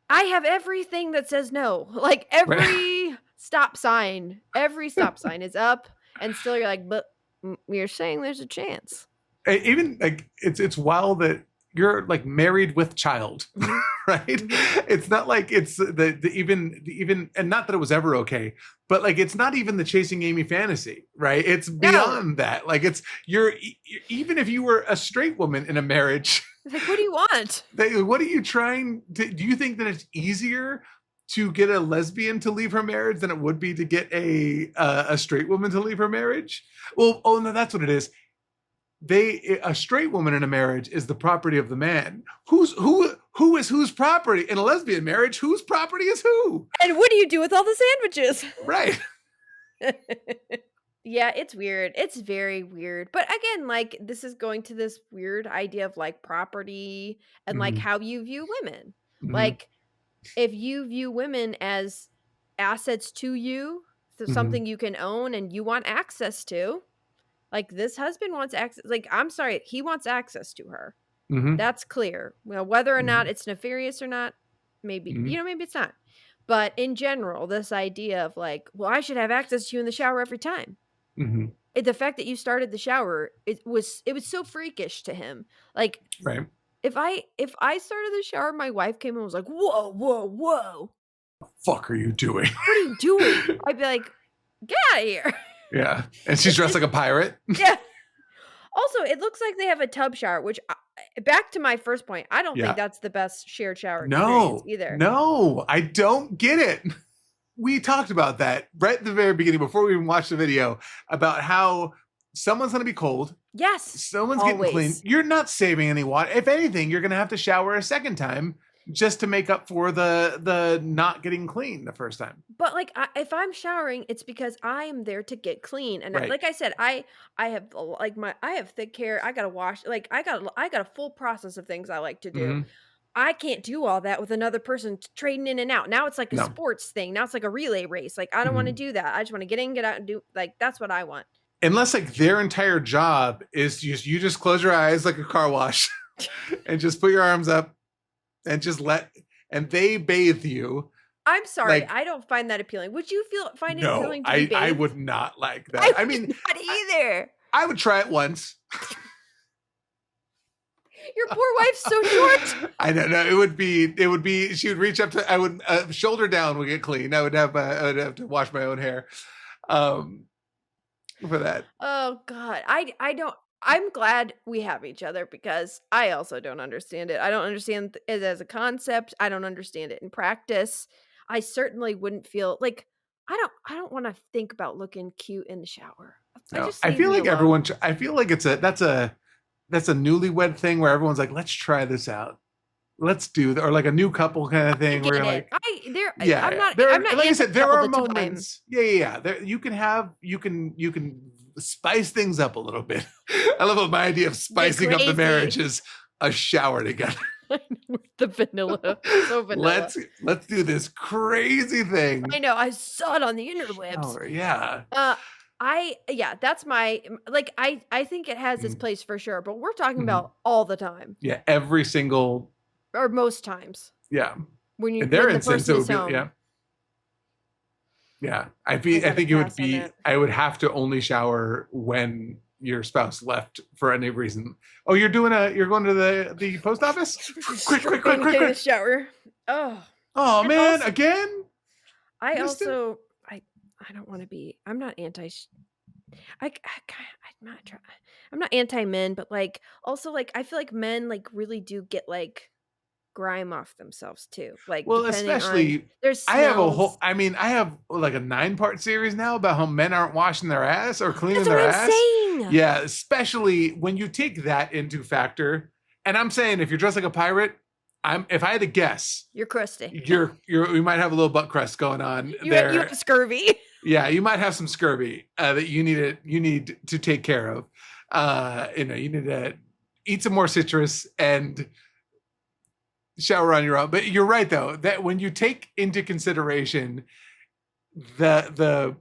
I have everything that says no. Like every stop sign is up, and still you're like, but you're saying there's a chance. Even like it's wild that you're like married with child, right? It's not like it's the even and not that it was ever okay, but like it's not even the chasing Amy fantasy, right? It's beyond that. Like you're even if you were a straight woman in a marriage, like, what do you want? What are you trying to? Do you think that it's easier to get a lesbian to leave her marriage than it would be to get a straight woman to leave her marriage? Well, oh no, that's what it is. A straight woman in a marriage is the property of the man. Who is whose property in a lesbian marriage? Whose property is who? And what do you do with all the sandwiches? Right. Yeah, it's weird. It's very weird. But again, like, this is going to this weird idea of like property and like how you view women. Like, if you view women as assets to you, so something you can own and you want access to, like this husband wants access. Like, I'm sorry, he wants access to her. That's clear. Well, whether or not it's nefarious or not, maybe, maybe it's not. But in general, this idea of like, well, I should have access to you in the shower every time. The fact that you started the shower, it was so freakish to him. Like, right. If I started the shower, my wife came and was like, whoa, whoa, whoa. What the fuck are you doing? What are you doing? I'd be like, get out of here. Yeah. And she's dressed like a pirate. Yeah. Also, it looks like they have a tub shower, which, back to my first point, I don't think that's the best shared shower experience either. No, I don't get it. We talked about that right at the very beginning before we even watched the video about how someone's going to be cold. Yes. Someone's getting clean. You're not saving any water. If anything, you're going to have to shower a second time just to make up for the not getting clean the first time. But like, if I'm showering, it's because I am there to get clean. And like I said, I have like I have thick hair. I got to wash. Like I got a full process of things I like to do. I can't do all that with another person trading in and out. Now it's like a sports thing. Now it's like a relay race. Like, I don't want to do that. I just want to get in, get out, and do, like, that's what I want. Unless like their entire job is you just close your eyes like a car wash and just put your arms up and just and they bathe you. I'm sorry. Like, I don't find that appealing. Would you find it appealing to be bathed? I would not like that. I mean, not either. I would try it once. Your poor wife's so short. I don't know. It would be, she would reach up to, I would, shoulder down would get clean. I would have to wash my own hair, for that. Oh God. I'm glad we have each other because I also don't understand it. I don't understand it as a concept. I don't understand it in practice. I certainly wouldn't feel like, I don't want to think about looking cute in the shower. I feel like that's a newlywed thing where everyone's like, let's try this out. let's do that, or like a new couple kind of thing where you're like, I'm not like I said, there are the moments. Yeah. There, you can spice things up a little bit. I love my idea of spicing up the marriage is a shower together. The vanilla, so vanilla. Let's do this crazy thing. I know. I saw it on the interwebs. Shower, yeah. That's my, like, I think it has its place for sure, but we're talking about all the time. Yeah, every single, or most times. Yeah, when you, in their when instance, the it person would is be, home. yeah. I think it would be. I would have to only shower when your spouse left for any reason. Oh, you're going to the post office? quick. The shower. Oh man, also, again? I don't want to be. I'm not anti. I'm not anti men, but like also like I feel like men like really do get like grime off themselves too. Like, well, especially there's I have like a 9-part series now about how men aren't washing their ass or cleaning their ass. Saying. Yeah, especially when you take that into factor. And I'm saying if you're dressed like a pirate, if I had to guess, you're crusty. You might have a little butt crust going on there. You have scurvy. Yeah, you might have some scurvy that you need to take care of. You need to eat some more citrus and shower on your own. But you're right though, that when you take into consideration the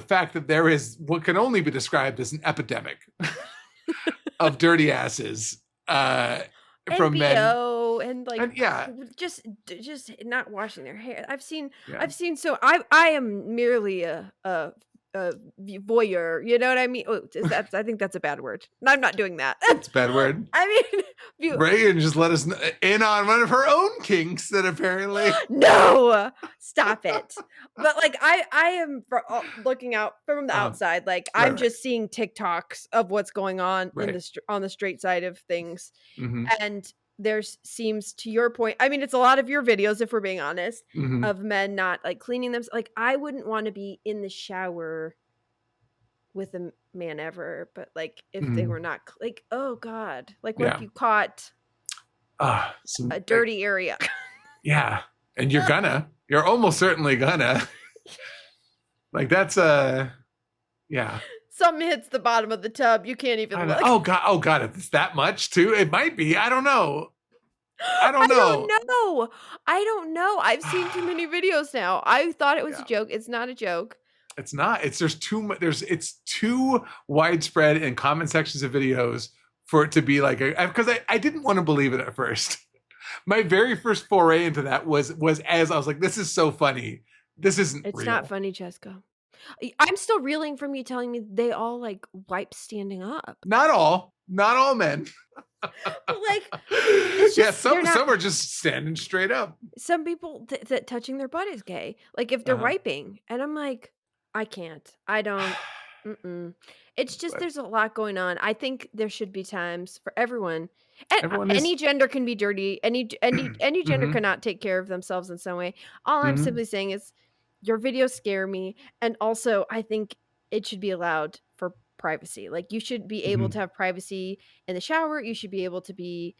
fact that there is what can only be described as an epidemic of dirty asses from men and like just not washing their hair. I've seen so I am merely a voyeur, you know what I mean? I think that's a bad word. I'm not doing that. It's a bad word. I mean, Reagan just let us in on one of her own kinks that apparently. No, stop it. But like I am looking out from the outside. Like I'm just seeing TikToks of what's going on on the straight side of things, and there seems, to your point, I mean, it's a lot of your videos, if we're being honest, of men not like cleaning them. Like I wouldn't want to be in the shower with a man ever, but like if they were not like, oh God, like what if you caught a dirty area? Yeah. And you're almost certainly gonna like that's something hits the bottom of the tub, you can't even look. Oh God, it's that much too. It might be. I don't know. I don't know. I've seen too many videos now. I thought it was a joke. It's not a joke. It's not. It's too widespread in comment sections of videos for it to be like because I didn't want to believe it at first. My very first foray into that was as I was like, this is so funny. This isn't real. It's not funny, Chesko. I'm still reeling from you telling me they all like wipe standing up. Not all men. Like, some are just standing straight up. Some people that touching their butt is gay. Like if they're wiping, and I'm like, I can't. I don't. It's just there's a lot going on. I think there should be times for everyone. Any gender can be dirty. Any gender cannot take care of themselves in some way. All I'm simply saying is your videos scare me, and also I think it should be allowed for privacy. Like you should be able to have privacy in the shower. You should be able to be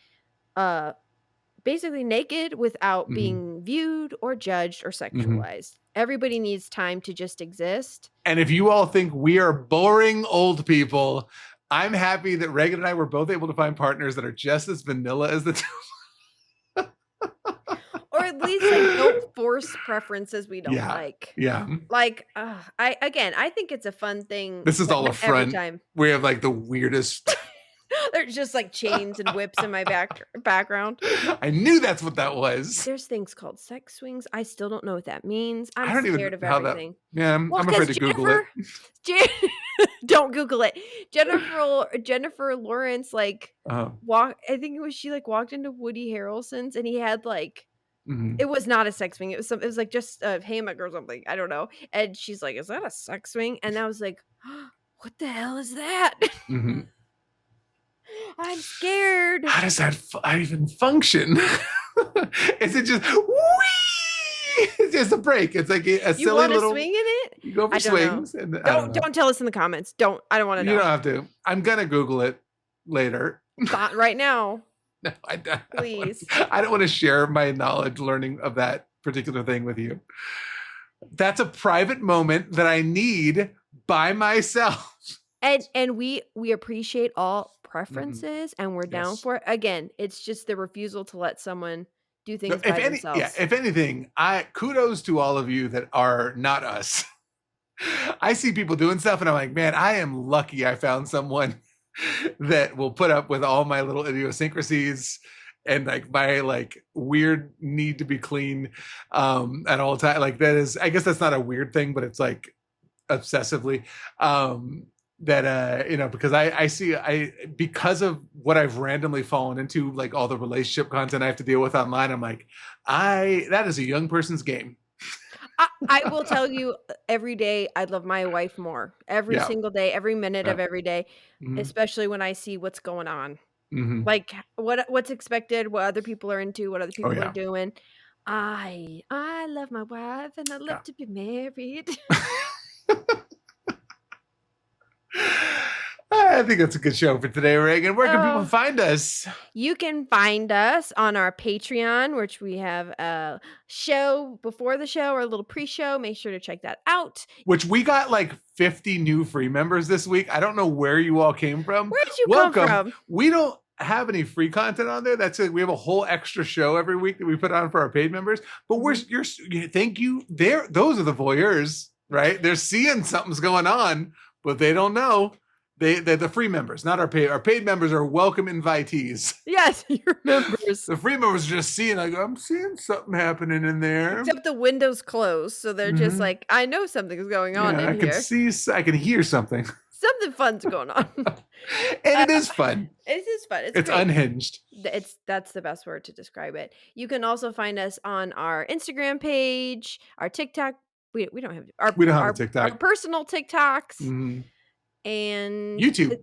basically naked without being viewed or judged or sexualized. Everybody needs time to just exist. And if you all think we are boring old people, I'm happy that Reagan and I were both able to find partners that are just as vanilla as the two. Or at least like don't force preferences we don't like. Yeah. Like I think it's a fun thing. This is all a front. We have like the weirdest. There's just like chains and whips in my background. I knew that's what that was. There's things called sex swings. I still don't know what that means. I'm scared of everything. I'm afraid to Google it. Don't Google it. Jennifer Lawrence like I think it was she like walked into Woody Harrelson's and he had like it was not a sex swing. It was like just a hammock or something. I don't know. And she's like, "Is that a sex swing?" And I was like, "What the hell is that?" I'm scared. How does that even function? Is it just whee? It's just a break. It's like a silly little. You want to swing in it? You go for swings. And, don't tell us in the comments. I don't want to know. You don't have to. I'm gonna Google it later. Not right now. No, I don't. Please. I don't want to share my knowledge, learning of that particular thing with you. That's a private moment that I need by myself. And we appreciate all preferences, and we're down for it. Again, it's just the refusal to let someone do things by themselves. Yeah, if anything, kudos to all of you that are not us. I see people doing stuff and I'm like, man, I am lucky I found someone that will put up with all my little idiosyncrasies and like my like weird need to be clean at all times. Like that is, I guess that's not a weird thing, but it's like obsessively because I see because of what I've randomly fallen into, like all the relationship content I have to deal with online, I'm like, that is a young person's game. I will tell you every day I love my wife more. Every single day, every minute of every day, especially when I see what's going on. Like what's expected, what other people are into, what other people are doing. I love my wife and I'd love to be married. I think that's a good show for today, Reagan. Where can people find us? You can find us on our Patreon, which we have a show before the show or a little pre-show. Make sure to check that out. Which we got like 50 new free members this week. I don't know where you all came from. Where did you come from? We don't have any free content on there. That's it. We have a whole extra show every week that we put on for our paid members. But thank you. Those are the voyeurs, right? They're seeing something's going on, but they don't know. They're the free members, not our paid. Our paid members are welcome invitees. Yes, your members. The free members are just seeing, like, I'm seeing something happening in there. Except the window's closed, so they're just like, I know something's going on in here. I can hear something. Something fun's going on. And it is fun. It is fun. It's unhinged. That's the best word to describe it. You can also find us on our Instagram page, our TikTok. We don't have a TikTok. Our personal TikToks. Mm-hmm. And YouTube.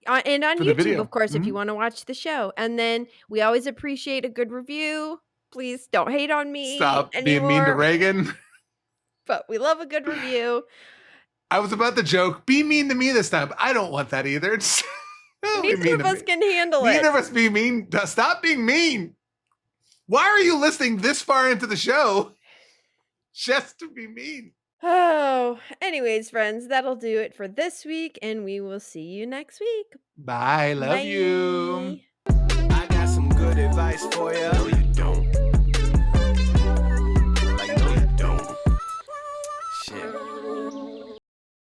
And on YouTube, of course, if you want to watch the show. And then we always appreciate a good review. Please don't hate on me. Stop being mean to Reagan. But we love a good review. I was about to joke, be mean to me this time. But I don't want that either. Neither of us can handle it. Neither of us be mean. Stop being mean. Why are you listening this far into the show just to be mean? Oh, anyways, friends, that'll do it for this week, and we will see you next week. Bye. Love you. I got some good advice for you. No, you don't.